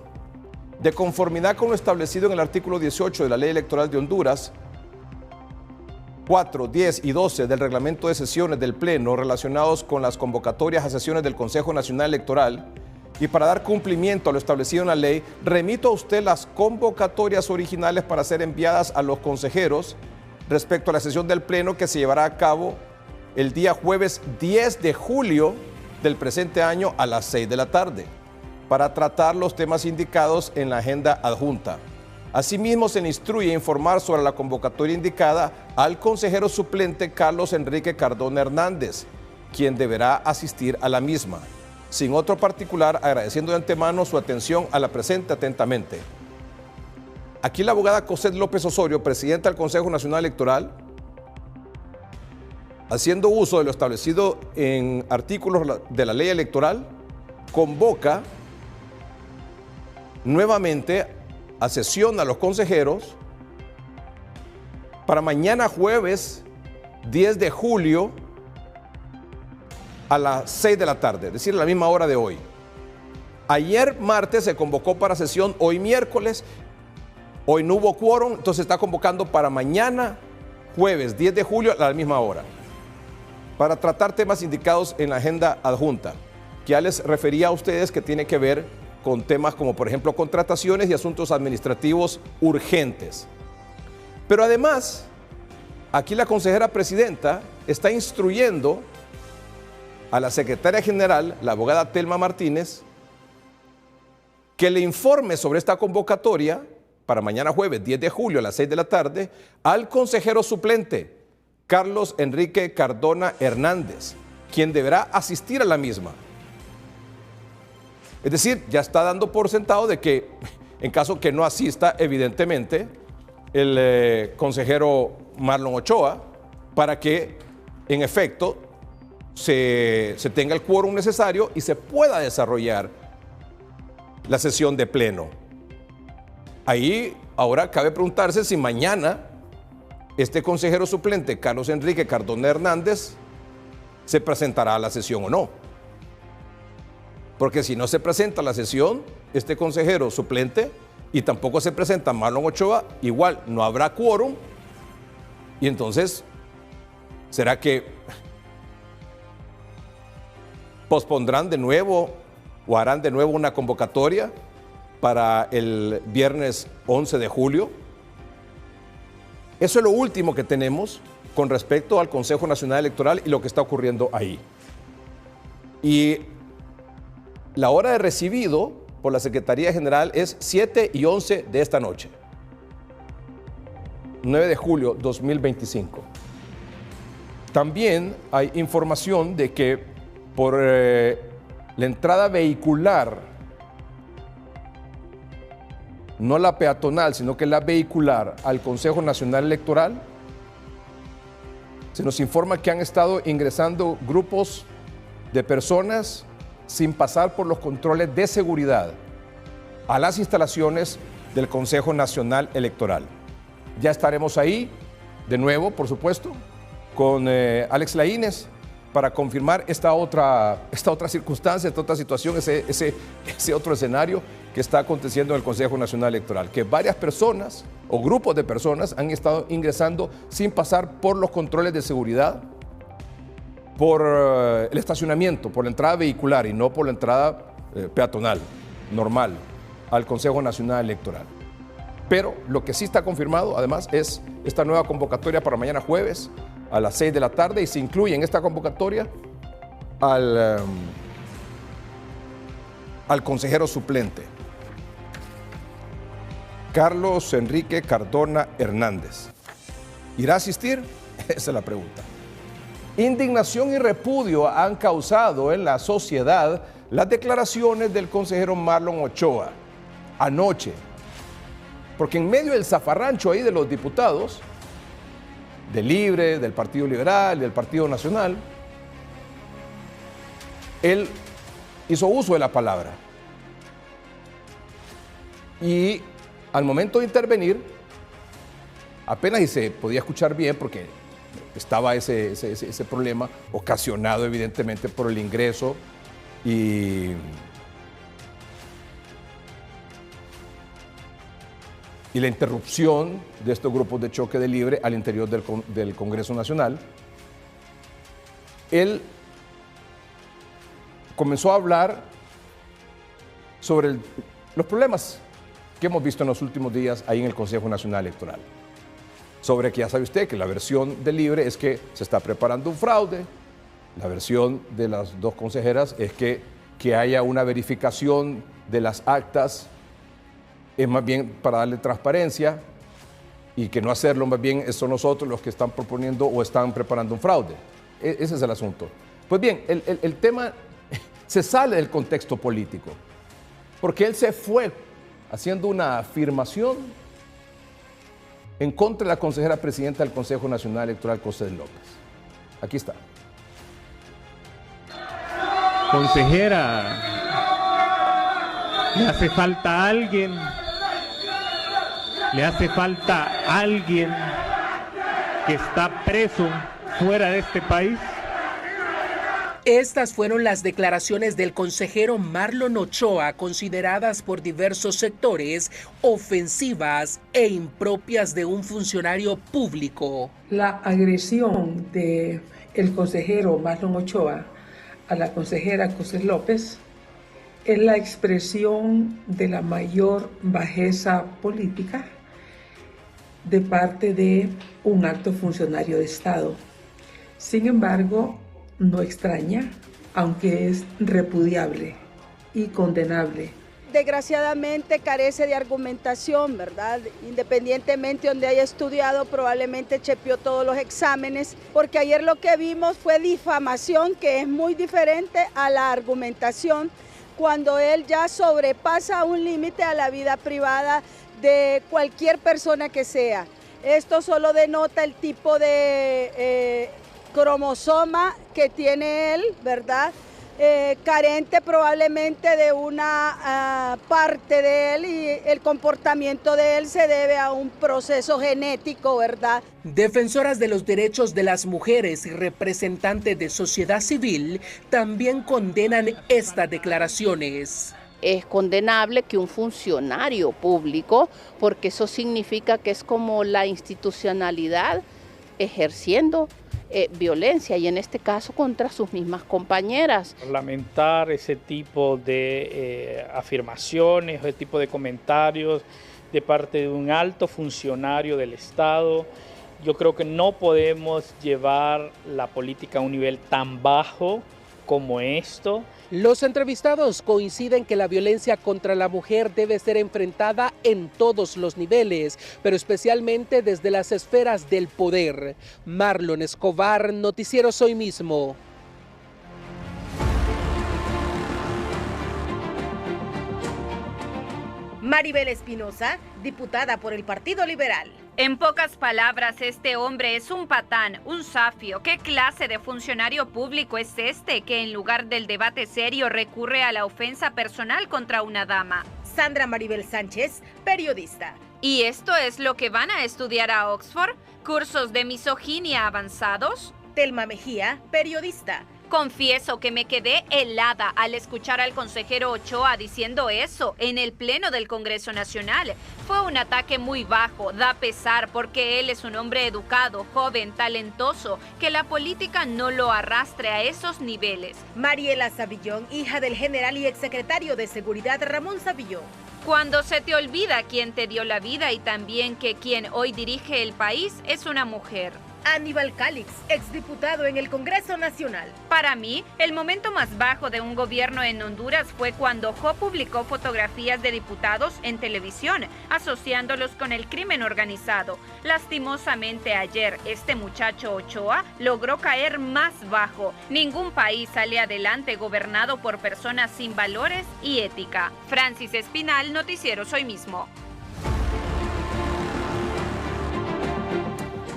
De conformidad con lo establecido en el artículo 18 de la Ley Electoral de Honduras, 4, 10 y 12 del reglamento de sesiones del Pleno relacionados con las convocatorias a sesiones del Consejo Nacional Electoral, y para dar cumplimiento a lo establecido en la ley, remito a usted las convocatorias originales para ser enviadas a los consejeros respecto a la sesión del Pleno que se llevará a cabo el día jueves 10 de julio del presente año a las 6 de la tarde, para tratar los temas indicados en la agenda adjunta. Asimismo, se le instruye a informar sobre la convocatoria indicada al consejero suplente Carlos Enrique Cardona Hernández, quien deberá asistir a la misma. Sin otro particular, agradeciendo de antemano su atención a la presente atentamente. Aquí la abogada Cosette López Osorio, presidenta del Consejo Nacional Electoral, haciendo uso de lo establecido en artículos de la ley electoral, convoca nuevamente a sesión a los consejeros para mañana jueves 10 de julio a las 6 de la tarde, es decir, a la misma hora de hoy. Ayer martes se convocó para sesión, hoy miércoles, hoy no hubo quórum, entonces está convocando para mañana jueves 10 de julio a la misma hora, para tratar temas indicados en la agenda adjunta, que ya les refería a ustedes que tiene que ver con temas como, por ejemplo, contrataciones y asuntos administrativos urgentes. Pero además, aquí la consejera presidenta está instruyendo a la secretaria general, la abogada Telma Martínez, que le informe sobre esta convocatoria para mañana jueves 10 de julio a las 6 de la tarde al consejero suplente, Carlos Enrique Cardona Hernández, quien deberá asistir a la misma. Es decir, ya está dando por sentado de que, en caso que no asista, evidentemente, el consejero Marlon Ochoa, para que, en efecto, se tenga el quórum necesario y se pueda desarrollar la sesión de pleno. Ahí, ahora cabe preguntarse si mañana este consejero suplente, Carlos Enrique Cardona Hernández, se presentará a la sesión o no. Porque si no se presenta a la sesión, este consejero suplente, y tampoco se presenta Marlon Ochoa, igual no habrá quórum, y entonces, ¿será que pospondrán de nuevo o harán de nuevo una convocatoria para el viernes 11 de julio? Eso es lo último que tenemos con respecto al Consejo Nacional Electoral y lo que está ocurriendo ahí. Y la hora de recibido por la Secretaría General es 7 y 11 de esta noche, 9 de julio 2025. También hay información de que por la entrada vehicular, no la peatonal, sino que la vehicular al Consejo Nacional Electoral, se nos informa que han estado ingresando grupos de personas sin pasar por los controles de seguridad a las instalaciones del Consejo Nacional Electoral. Ya estaremos ahí de nuevo, por supuesto, con Alex Laínez para confirmar esta otra circunstancia, esta otra situación, ese otro escenario que está aconteciendo en el Consejo Nacional Electoral, que varias personas o grupos de personas han estado ingresando sin pasar por los controles de seguridad, por el estacionamiento, por la entrada vehicular y no por la entrada peatonal, normal, al Consejo Nacional Electoral. Pero lo que sí está confirmado, además, es esta nueva convocatoria para mañana jueves a las 6 de la tarde, y se incluye en esta convocatoria al consejero suplente, Carlos Enrique Cardona Hernández. ¿Irá a asistir? Esa es la pregunta. Indignación y repudio han causado en la sociedad las declaraciones del consejero Marlon Ochoa, anoche. Porque en medio del zafarrancho ahí de los diputados, del Libre, del Partido Liberal, del Partido Nacional, él hizo uso de la palabra. Y al momento de intervenir, apenas y se podía escuchar bien porque estaba ese problema ocasionado evidentemente por el ingreso y la interrupción de estos grupos de choque de Libre al interior del Congreso Nacional. Él comenzó a hablar sobre los problemas que hemos visto en los últimos días ahí en el Consejo Nacional Electoral. Sobre que ya sabe usted que la versión de Libre es que se está preparando un fraude, la versión de las dos consejeras es que haya una verificación de las actas, es más bien para darle transparencia, y que no hacerlo más bien son nosotros los que están proponiendo o están preparando un fraude. Ese es el asunto. Pues bien, el tema se sale del contexto político, porque él se fue haciendo una afirmación en contra de la consejera presidenta del Consejo Nacional Electoral, Cossette López. Aquí está. Consejera, le hace falta alguien que está preso fuera de este país. Estas fueron las declaraciones del consejero Marlon Ochoa, consideradas por diversos sectores ofensivas e impropias de un funcionario público. La agresión del consejero Marlon Ochoa a la consejera Cossette López es la expresión de la mayor bajeza política de parte de un alto funcionario de Estado. Sin embargo, no extraña, aunque es repudiable y condenable. Desgraciadamente carece de argumentación, ¿verdad? Independientemente donde haya estudiado, probablemente chepeó todos los exámenes, porque ayer lo que vimos fue difamación, que es muy diferente a la argumentación, cuando él ya sobrepasa un límite a la vida privada de cualquier persona que sea. Esto solo denota el tipo de cromosoma que tiene él, ¿verdad? Carente probablemente de una parte de él, y el comportamiento de él se debe a un proceso genético, ¿verdad? Defensoras de los derechos de las mujeres y representantes de sociedad civil también condenan estas declaraciones. Es condenable que un funcionario público, porque eso significa que es como la institucionalidad ejerciendo violencia, y en este caso contra sus mismas compañeras. Lamentar ese tipo de afirmaciones, ese tipo de comentarios de parte de un alto funcionario del Estado. Yo creo que no podemos llevar la política a un nivel tan bajo como esto. Los entrevistados coinciden que la violencia contra la mujer debe ser enfrentada en todos los niveles, pero especialmente desde las esferas del poder. Marlon Escobar, Noticieros Hoy Mismo. Maribel Espinosa, diputada por el Partido Liberal. En pocas palabras, este hombre es un patán, un zafio. ¿Qué clase de funcionario público es este que en lugar del debate serio recurre a la ofensa personal contra una dama? Sandra Maribel Sánchez, periodista. ¿Y esto es lo que van a estudiar a Oxford? ¿Cursos de misoginia avanzados? Telma Mejía, periodista. Confieso que me quedé helada al escuchar al consejero Ochoa diciendo eso en el Pleno del Congreso Nacional. Fue un ataque muy bajo, da pesar porque él es un hombre educado, joven, talentoso, que la política no lo arrastre a esos niveles. Mariela Savillón, hija del general y exsecretario de Seguridad Ramón Savillón. Cuando se te olvida quién te dio la vida y también que quien hoy dirige el país es una mujer. Aníbal Calix, exdiputado en el Congreso Nacional. Para mí, el momento más bajo de un gobierno en Honduras fue cuando Jo publicó fotografías de diputados en televisión, asociándolos con el crimen organizado. Lastimosamente ayer, este muchacho Ochoa logró caer más bajo. Ningún país sale adelante gobernado por personas sin valores y ética. Francis Espinal, Noticiero Hoy Mismo.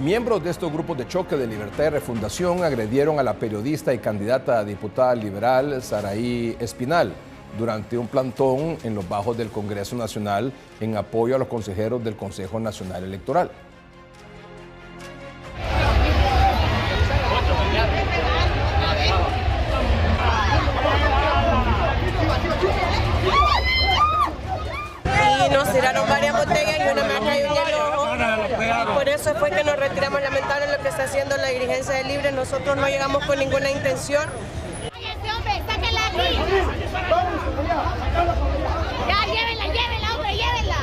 Miembros de estos grupos de choque de Libertad y Refundación agredieron a la periodista y candidata a diputada liberal Saraí Espinal durante un plantón en los bajos del Congreso Nacional en apoyo a los consejeros del Consejo Nacional Electoral. Y nos tiraron varias botellas y una me cayó en el ojo. Por eso fue que nos retiramos. Lamentable lo que está haciendo la dirigencia de Libre. Nosotros no llegamos con ninguna intención. ¡Cállate, hombre! ¡Sáquenla aquí! ¡Ya, llévenla, hombre, llévenla!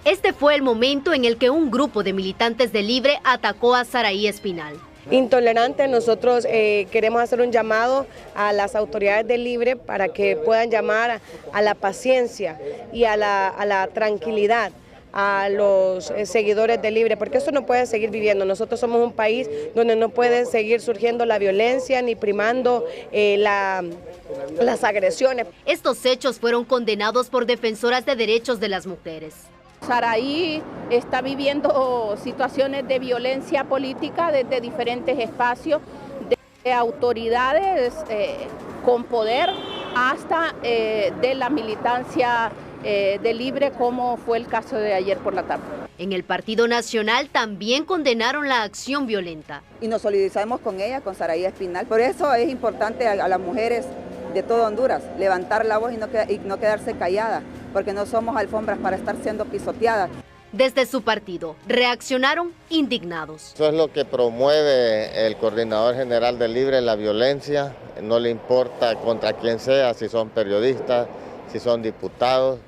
Este fue el momento en el que un grupo de militantes de Libre atacó a Saraí Espinal. Intolerante, nosotros queremos hacer un llamado a las autoridades de Libre para que puedan llamar a la paciencia y a la tranquilidad a los seguidores de Libre, porque eso no puede seguir viviendo. Nosotros somos un país donde no puede seguir surgiendo la violencia ni primando las agresiones. Estos hechos fueron condenados por defensoras de derechos de las mujeres. Saraí está viviendo situaciones de violencia política desde diferentes espacios, de autoridades con poder hasta de la militancia de Libre, como fue el caso de ayer por la tarde. En el Partido Nacional también condenaron la acción violenta. Y nos solidarizamos con ella, con Saraí Espinal. Por eso es importante a las mujeres de todo Honduras levantar la voz y no quedarse calladas, porque no somos alfombras para estar siendo pisoteadas. Desde su partido reaccionaron indignados. Eso es lo que promueve el coordinador general de Libre, la violencia. No le importa contra quién sea, si son periodistas, si son diputados.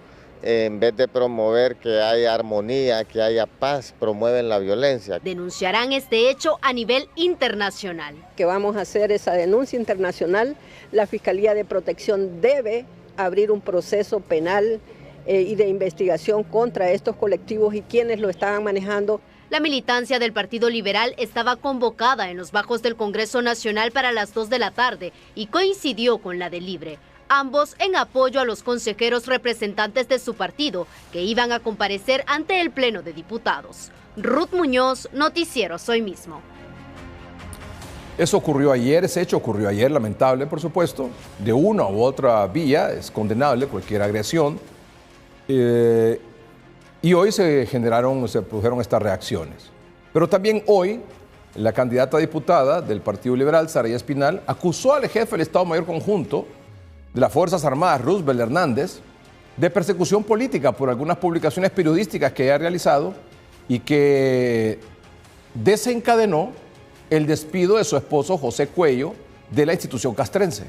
En vez de promover que haya armonía, que haya paz, promueven la violencia. Denunciarán este hecho a nivel internacional. Que vamos a hacer esa denuncia internacional. La Fiscalía de Protección debe abrir un proceso penal y de investigación contra estos colectivos y quienes lo estaban manejando. La militancia del Partido Liberal estaba convocada en los bajos del Congreso Nacional para las 2 de la tarde y coincidió con la de Libre, ambos en apoyo a los consejeros representantes de su partido que iban a comparecer ante el Pleno de Diputados. Ruth Muñoz, Noticiero Hoy Mismo. Ese hecho ocurrió ayer, lamentable por supuesto, de una u otra vía, es condenable cualquier agresión, y hoy se produjeron estas reacciones. Pero también hoy, la candidata a diputada del Partido Liberal, Saraí Espinal, acusó al jefe del Estado Mayor Conjunto de las Fuerzas Armadas, Roosevelt Hernández, de persecución política por algunas publicaciones periodísticas que ella ha realizado y que desencadenó el despido de su esposo José Cuello de la institución castrense.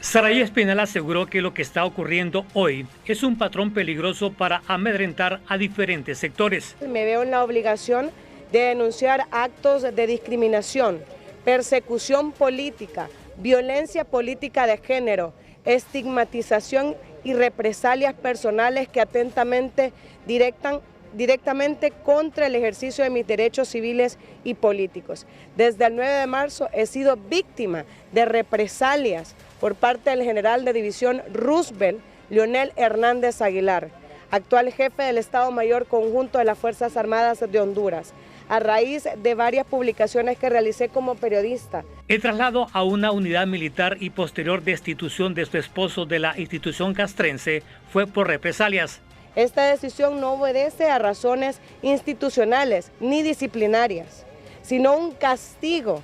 Saraí Espinal aseguró que lo que está ocurriendo hoy es un patrón peligroso para amedrentar a diferentes sectores. Me veo en la obligación de denunciar actos de discriminación, persecución política, violencia política de género, estigmatización y represalias personales que atentamente directamente contra el ejercicio de mis derechos civiles y políticos. Desde el 9 de marzo he sido víctima de represalias por parte del general de división Roosevelt, Leonel Hernández Aguilar, actual jefe del Estado Mayor Conjunto de las Fuerzas Armadas de Honduras, a raíz de varias publicaciones que realicé como periodista. El traslado a una unidad militar y posterior destitución de su esposo de la institución castrense fue por represalias. Esta decisión no obedece a razones institucionales ni disciplinarias, sino un castigo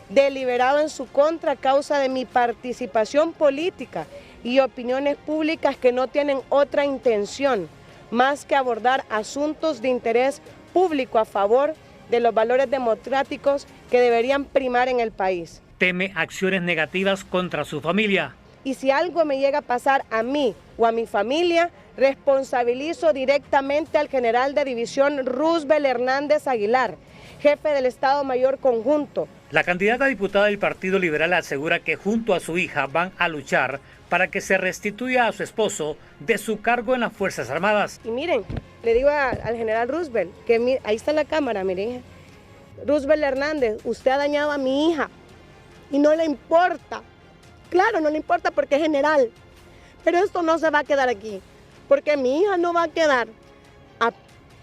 deliberado en su contra a causa de mi participación política y opiniones públicas que no tienen otra intención más que abordar asuntos de interés público a favor de los valores democráticos que deberían primar en el país. Teme acciones negativas contra su familia. Y si algo me llega a pasar a mí o a mi familia, responsabilizo directamente al general de división Roosevelt Hernández Aguilar, jefe del Estado Mayor Conjunto. La candidata a diputada del Partido Liberal asegura que junto a su hija van a luchar para que se restituya a su esposo de su cargo en las Fuerzas Armadas. Y miren, le digo al general Roosevelt, que ahí está la cámara, miren. Roosevelt Hernández, usted ha dañado a mi hija y no le importa. Claro, no le importa porque es general, pero esto no se va a quedar aquí, porque mi hija no va a quedar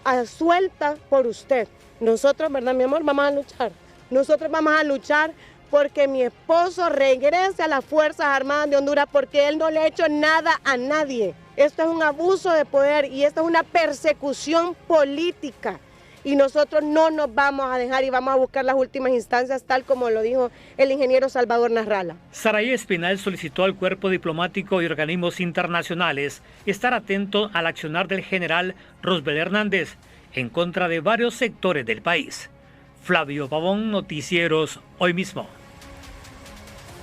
a suelta por usted. Nosotros, ¿verdad, mi amor? Vamos a luchar. Nosotros vamos a luchar porque mi esposo regrese a las Fuerzas Armadas de Honduras, porque él no le ha hecho nada a nadie. Esto es un abuso de poder y esto es una persecución política. Y nosotros no nos vamos a dejar y vamos a buscar las últimas instancias, tal como lo dijo el ingeniero Salvador Nasralla. Saray Espinal solicitó al cuerpo diplomático y organismos internacionales estar atento al accionar del general Roosevelt Hernández en contra de varios sectores del país. Flavio Pavón, Noticieros Hoy Mismo.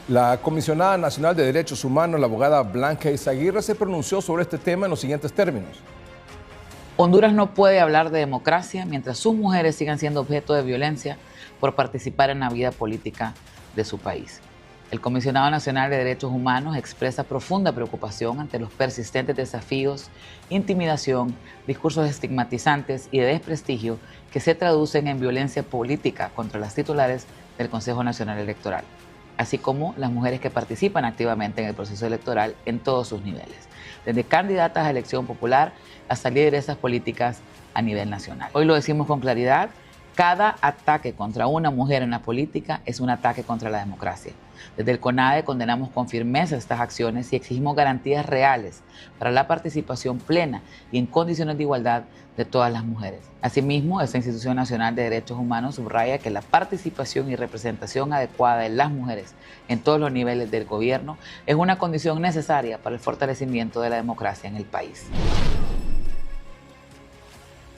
La comisionada nacional de Derechos Humanos, la abogada Blanca Izaguirre, se pronunció sobre este tema en los siguientes términos. Honduras no puede hablar de democracia mientras sus mujeres sigan siendo objeto de violencia por participar en la vida política de su país. El Comisionado Nacional de Derechos Humanos expresa profunda preocupación ante los persistentes desafíos, intimidación, discursos estigmatizantes y de desprestigio que se traducen en violencia política contra las titulares del Consejo Nacional Electoral, así como las mujeres que participan activamente en el proceso electoral en todos sus niveles, desde candidatas a elección popular hasta lideresas políticas a nivel nacional. Hoy lo decimos con claridad, cada ataque contra una mujer en la política es un ataque contra la democracia. Desde el CONADE condenamos con firmeza estas acciones y exigimos garantías reales para la participación plena y en condiciones de igualdad de todas las mujeres. Asimismo, esta Institución Nacional de Derechos Humanos subraya que la participación y representación adecuada de las mujeres en todos los niveles del gobierno es una condición necesaria para el fortalecimiento de la democracia en el país.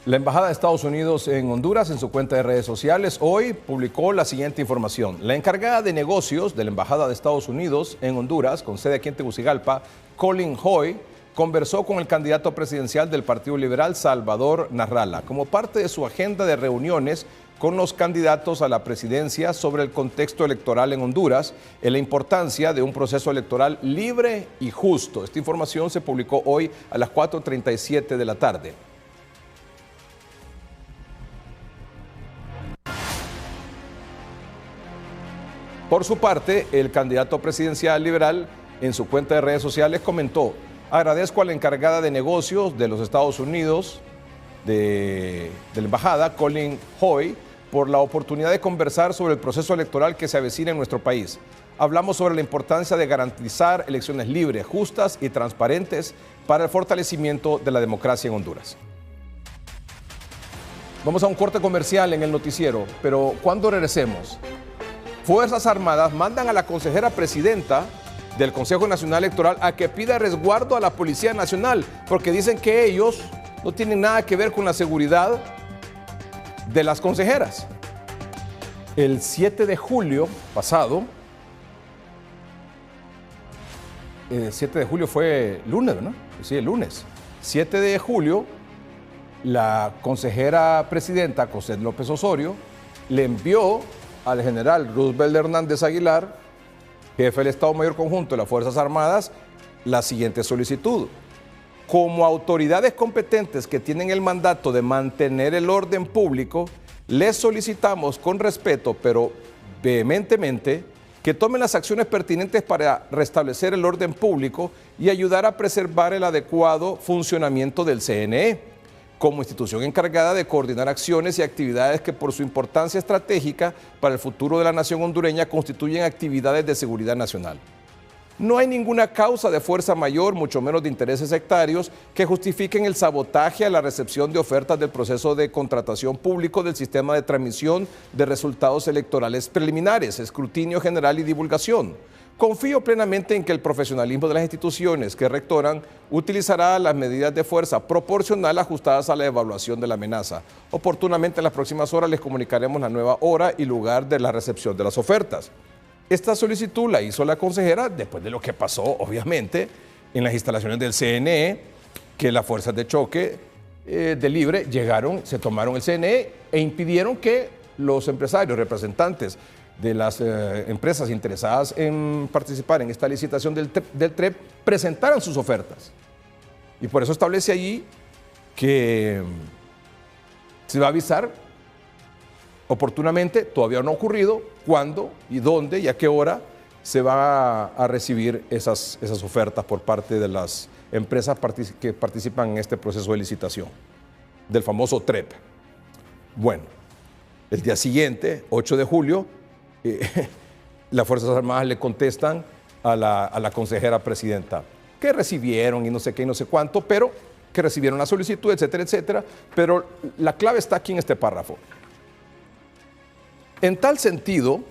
La Embajada de Estados Unidos en Honduras, en su cuenta de redes sociales, hoy publicó la siguiente información. La encargada de negocios de la Embajada de Estados Unidos en Honduras, con sede aquí en Tegucigalpa, Colin Hoy, conversó con el candidato presidencial del Partido Liberal, Salvador Nasralla, como parte de su agenda de reuniones con los candidatos a la presidencia sobre el contexto electoral en Honduras y la importancia de un proceso electoral libre y justo. Esta información se publicó hoy a las 4:37 de la tarde. Por su parte, el candidato presidencial liberal en su cuenta de redes sociales comentó: agradezco a la encargada de negocios de los Estados Unidos de la embajada, Colin Hoy, por la oportunidad de conversar sobre el proceso electoral que se avecina en nuestro país. Hablamos sobre la importancia de garantizar elecciones libres, justas y transparentes para el fortalecimiento de la democracia en Honduras. Vamos a un corte comercial en el noticiero, pero cuando regresemos, Fuerzas Armadas mandan a la consejera presidenta del Consejo Nacional Electoral a que pida resguardo a la Policía Nacional, porque dicen que ellos no tienen nada que ver con la seguridad de las consejeras. El 7 de julio pasado, el 7 de julio fue lunes, ¿no? Sí, el lunes. 7 de julio, la consejera presidenta, Cosette López Osorio, le envió al general Roosevelt Hernández Aguilar, jefe del Estado Mayor Conjunto de las Fuerzas Armadas, la siguiente solicitud. Como autoridades competentes que tienen el mandato de mantener el orden público, les solicitamos con respeto, pero vehementemente, que tomen las acciones pertinentes para restablecer el orden público y ayudar a preservar el adecuado funcionamiento del CNE, como institución encargada de coordinar acciones y actividades que por su importancia estratégica para el futuro de la nación hondureña constituyen actividades de seguridad nacional. No hay ninguna causa de fuerza mayor, mucho menos de intereses sectarios, que justifiquen el sabotaje a la recepción de ofertas del proceso de contratación público del sistema de transmisión de resultados electorales preliminares, escrutinio general y divulgación. Confío plenamente en que el profesionalismo de las instituciones que rectoran utilizará las medidas de fuerza proporcional ajustadas a la evaluación de la amenaza. Oportunamente en las próximas horas les comunicaremos la nueva hora y lugar de la recepción de las ofertas. Esta solicitud la hizo la consejera después de lo que pasó, obviamente, en las instalaciones del CNE, que las fuerzas de choque de Libre llegaron, se tomaron el CNE e impidieron que los empresarios, representantes de las empresas interesadas en participar en esta licitación del TREP presentaran sus ofertas. Y por eso establece allí que se va a avisar oportunamente, todavía no ha ocurrido, cuándo y dónde y a qué hora se va a recibir esas ofertas por parte de las empresas que participan en este proceso de licitación del famoso TREP. Bueno, el día siguiente, 8 de julio, las Fuerzas Armadas le contestan a la consejera presidenta que recibieron y no sé qué y no sé cuánto, pero que recibieron la solicitud, etcétera, etcétera. Pero la clave está aquí en este párrafo. En tal sentido,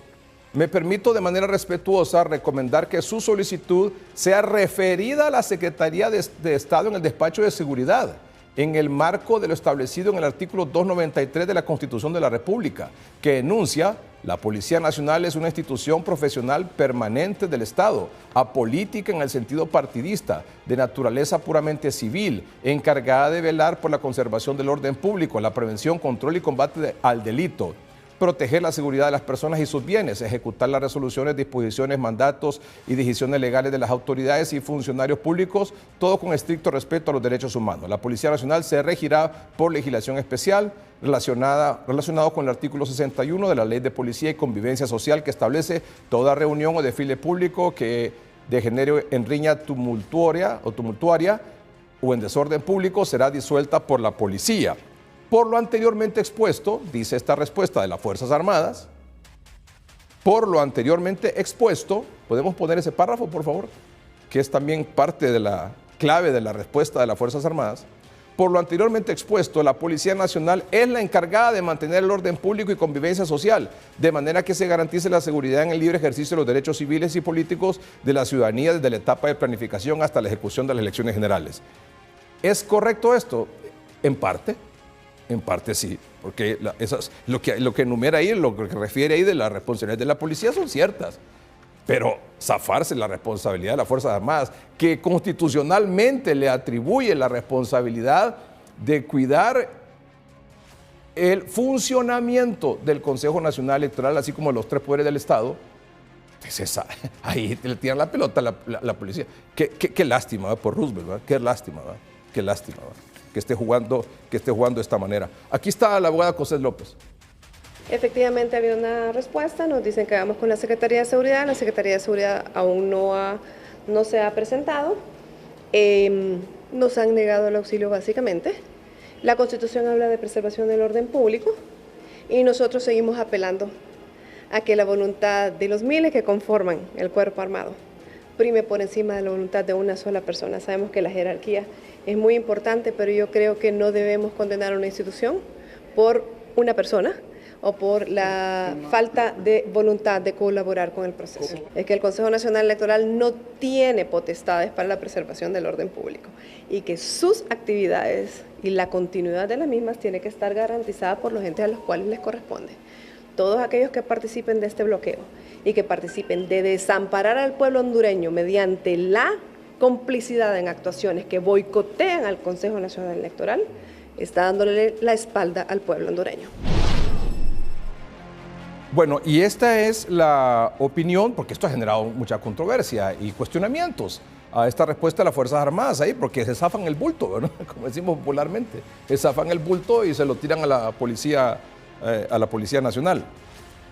me permito de manera respetuosa recomendar que su solicitud sea referida a la Secretaría de Estado en el Despacho de Seguridad, en el marco de lo establecido en el artículo 293 de la Constitución de la República, que enuncia: la Policía Nacional es una institución profesional permanente del Estado, apolítica en el sentido partidista, de naturaleza puramente civil, encargada de velar por la conservación del orden público, la prevención, control y combate al delito, proteger la seguridad de las personas y sus bienes, ejecutar las resoluciones, disposiciones, mandatos y decisiones legales de las autoridades y funcionarios públicos, todo con estricto respeto a los derechos humanos. La Policía Nacional se regirá por legislación especial relacionado con el artículo 61 de la Ley de Policía y Convivencia Social, que establece toda reunión o desfile público que degenere en riña tumultuaria o en desorden público será disuelta por la policía. Por lo anteriormente expuesto, dice esta respuesta de las Fuerzas Armadas, por lo anteriormente expuesto, ¿podemos poner ese párrafo, por favor? Que es también parte de la clave de la respuesta de las Fuerzas Armadas. Por lo anteriormente expuesto, la Policía Nacional es la encargada de mantener el orden público y convivencia social, de manera que se garantice la seguridad en el libre ejercicio de los derechos civiles y políticos de la ciudadanía desde la etapa de planificación hasta la ejecución de las elecciones generales. ¿Es correcto esto? En parte sí, porque lo que enumera ahí, lo que refiere ahí de las responsabilidades de la policía son ciertas, pero zafarse la responsabilidad de las Fuerzas Armadas, que constitucionalmente le atribuye la responsabilidad de cuidar el funcionamiento del Consejo Nacional Electoral, así como los tres poderes del Estado, pues ahí le tiran la pelota a la policía. Qué lástima, ¿verdad? Por Roosevelt, ¿verdad? Qué lástima, ¿verdad? Qué lástima, ¿verdad? Que esté jugando de esta manera. Aquí está la abogada Cosette López. Efectivamente había una respuesta, nos dicen que vamos con la Secretaría de Seguridad. La Secretaría de Seguridad aún no se ha presentado. Nos han negado el auxilio básicamente. La Constitución habla de preservación del orden público y nosotros seguimos apelando a que la voluntad de los miles que conforman el cuerpo armado prime por encima de la voluntad de una sola persona. Sabemos que la jerarquía es muy importante, pero yo creo que no debemos condenar a una institución por una persona o por la falta de voluntad de colaborar con el proceso. Es que el Consejo Nacional Electoral no tiene potestades para la preservación del orden público y que sus actividades y la continuidad de las mismas tiene que estar garantizada por los entes a los cuales les corresponde. Todos aquellos que participen de este bloqueo y que participen de desamparar al pueblo hondureño mediante la complicidad en actuaciones que boicotean al Consejo Nacional Electoral, está dándole la espalda al pueblo hondureño. Bueno, y esta es la opinión, porque esto ha generado mucha controversia y cuestionamientos a esta respuesta de las Fuerzas Armadas ahí, porque se zafan el bulto, ¿verdad? Como decimos popularmente, se zafan el bulto y se lo tiran a la Policía Nacional.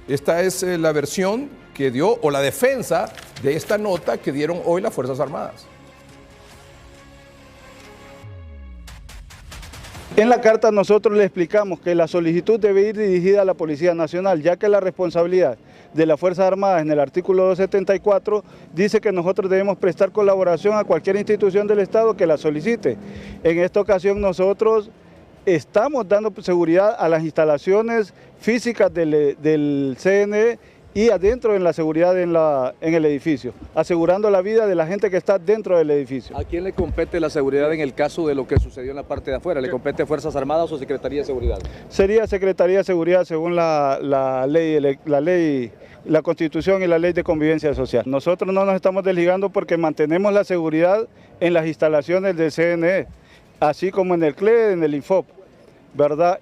Esta es la versión que dio, o la defensa de esta nota que dieron hoy las Fuerzas Armadas. En la carta nosotros le explicamos que la solicitud debe ir dirigida a la Policía Nacional, ya que la responsabilidad de las Fuerzas Armadas en el artículo 274 dice que nosotros debemos prestar colaboración a cualquier institución del Estado que la solicite. En esta ocasión nosotros estamos dando seguridad a las instalaciones físicas del CNE y adentro en la seguridad en el edificio, asegurando la vida de la gente que está dentro del edificio. ¿A quién le compete la seguridad en el caso de lo que sucedió en la parte de afuera? ¿Le compete a Fuerzas Armadas o Secretaría de Seguridad? Sería Secretaría de Seguridad según la ley la Constitución y la Ley de Convivencia Social. Nosotros no nos estamos desligando porque mantenemos la seguridad en las instalaciones del CNE, así como en el CLE, en el INFOP, ¿verdad?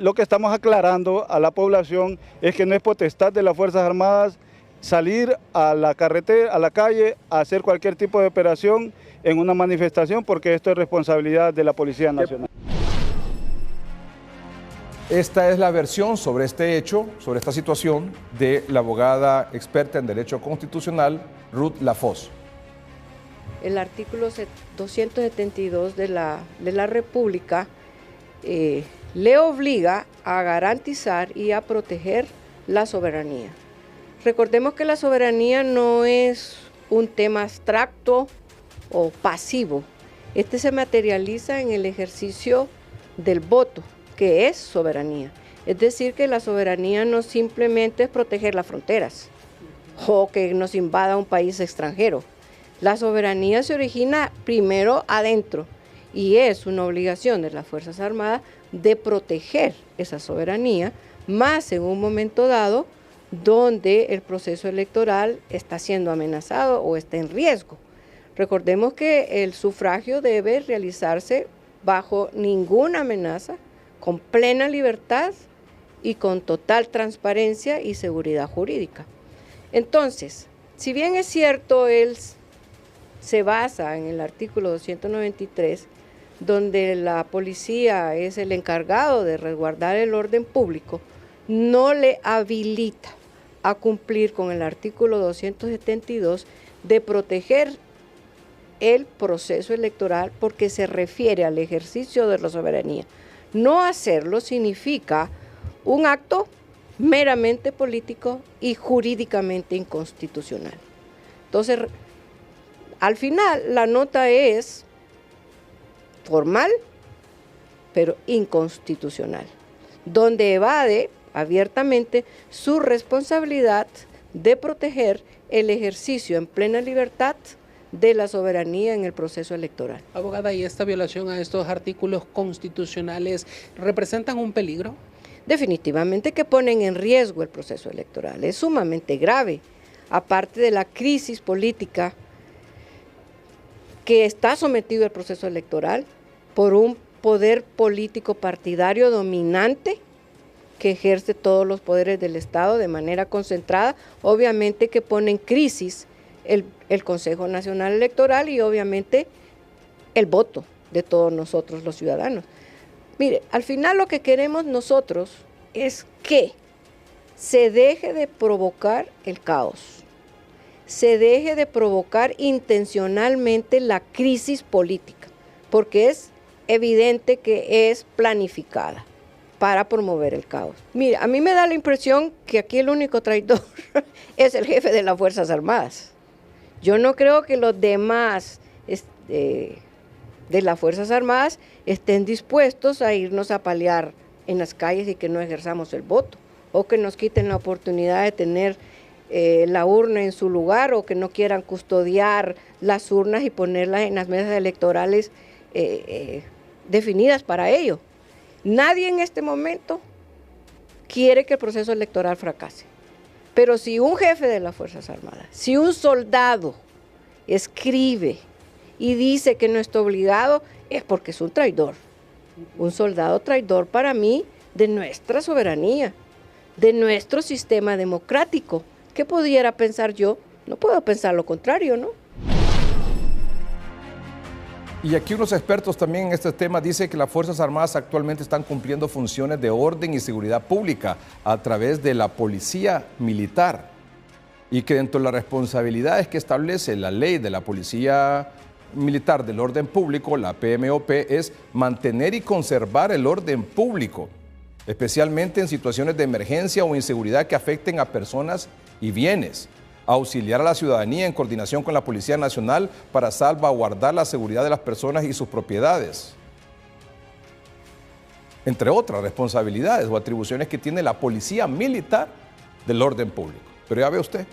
Lo que estamos aclarando a la población es que no es potestad de las Fuerzas Armadas salir a la carretera, a la calle, a hacer cualquier tipo de operación en una manifestación, porque esto es responsabilidad de la Policía Nacional. Esta es la versión sobre este hecho, sobre esta situación, de la abogada experta en Derecho Constitucional, Ruth Lafosse. El artículo 272 de la República le obliga a garantizar y a proteger la soberanía. Recordemos que la soberanía no es un tema abstracto o pasivo. Este se materializa en el ejercicio del voto, que es soberanía. Es decir, que la soberanía no simplemente es proteger las fronteras o que nos invada un país extranjero. La soberanía se origina primero adentro y es una obligación de las Fuerzas Armadas de proteger esa soberanía, más en un momento dado donde el proceso electoral está siendo amenazado o está en riesgo. Recordemos que el sufragio debe realizarse bajo ninguna amenaza, con plena libertad y con total transparencia y seguridad jurídica. Entonces, si bien es cierto, él se basa en el artículo 293, donde la policía es el encargado de resguardar el orden público, no le habilita a cumplir con el artículo 272 de proteger el proceso electoral porque se refiere al ejercicio de la soberanía. No hacerlo significa un acto meramente político y jurídicamente inconstitucional. Entonces, al final, la nota es formal, pero inconstitucional, donde evade abiertamente su responsabilidad de proteger el ejercicio en plena libertad de la soberanía en el proceso electoral. Abogada, ¿y esta violación a estos artículos constitucionales representan un peligro? Definitivamente que ponen en riesgo el proceso electoral, es sumamente grave, aparte de la crisis política que está sometido el proceso electoral por un poder político partidario dominante que ejerce todos los poderes del Estado de manera concentrada, obviamente que pone en crisis el Consejo Nacional Electoral y obviamente el voto de todos nosotros los ciudadanos. Mire, al final lo que queremos nosotros es que se deje de provocar el caos, se deje de provocar intencionalmente la crisis política, porque es evidente que es planificada para promover el caos. Mire, a mí me da la impresión que aquí el único traidor es el jefe de las Fuerzas Armadas. Yo no creo que los demás de las Fuerzas Armadas estén dispuestos a irnos a pelear en las calles y que no ejerzamos el voto, o que nos quiten la oportunidad de tener la urna en su lugar, o que no quieran custodiar las urnas y ponerlas en las mesas electorales definidas para ello. Nadie en este momento quiere que el proceso electoral fracase. Pero si un jefe de las Fuerzas Armadas, si un soldado escribe y dice que no está obligado, es porque es un traidor. Un soldado traidor para mí de nuestra soberanía, de nuestro sistema democrático. ¿Qué pudiera pensar yo? No puedo pensar lo contrario, ¿no? Y aquí unos expertos también en este tema dicen que las Fuerzas Armadas actualmente están cumpliendo funciones de orden y seguridad pública a través de la policía militar y que dentro de las responsabilidades que establece la ley de la policía militar del orden público, la PMOP, es mantener y conservar el orden público, especialmente en situaciones de emergencia o inseguridad que afecten a personas y bienes. Auxiliar a la ciudadanía en coordinación con la Policía Nacional para salvaguardar la seguridad de las personas y sus propiedades. Entre otras responsabilidades o atribuciones que tiene la Policía Militar del orden público. Pero ya ve usted,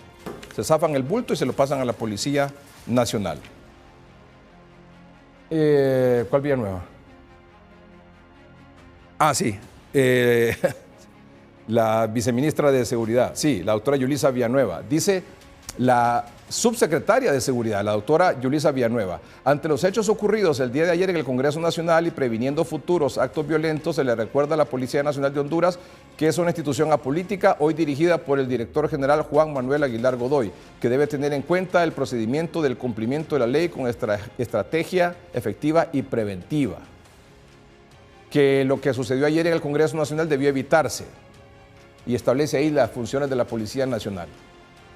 se zafan el bulto y se lo pasan a la Policía Nacional. ¿Cuál Villanueva? Ah, sí. la viceministra de Seguridad, sí, la doctora Yulisa Villanueva. Dice la subsecretaria de Seguridad, la doctora Yulisa Villanueva: ante los hechos ocurridos el día de ayer en el Congreso Nacional y previniendo futuros actos violentos, se le recuerda a la Policía Nacional de Honduras que es una institución apolítica, hoy dirigida por el director general Juan Manuel Aguilar Godoy, que debe tener en cuenta el procedimiento del cumplimiento de la ley con estrategia efectiva y preventiva. Que lo que sucedió ayer en el Congreso Nacional debió evitarse, y establece ahí las funciones de la Policía Nacional.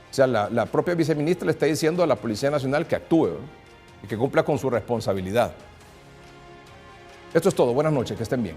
O sea, la propia viceministra le está diciendo a la Policía Nacional que actúe, ¿no? Y que cumpla con su responsabilidad. Esto es todo. Buenas noches, que estén bien.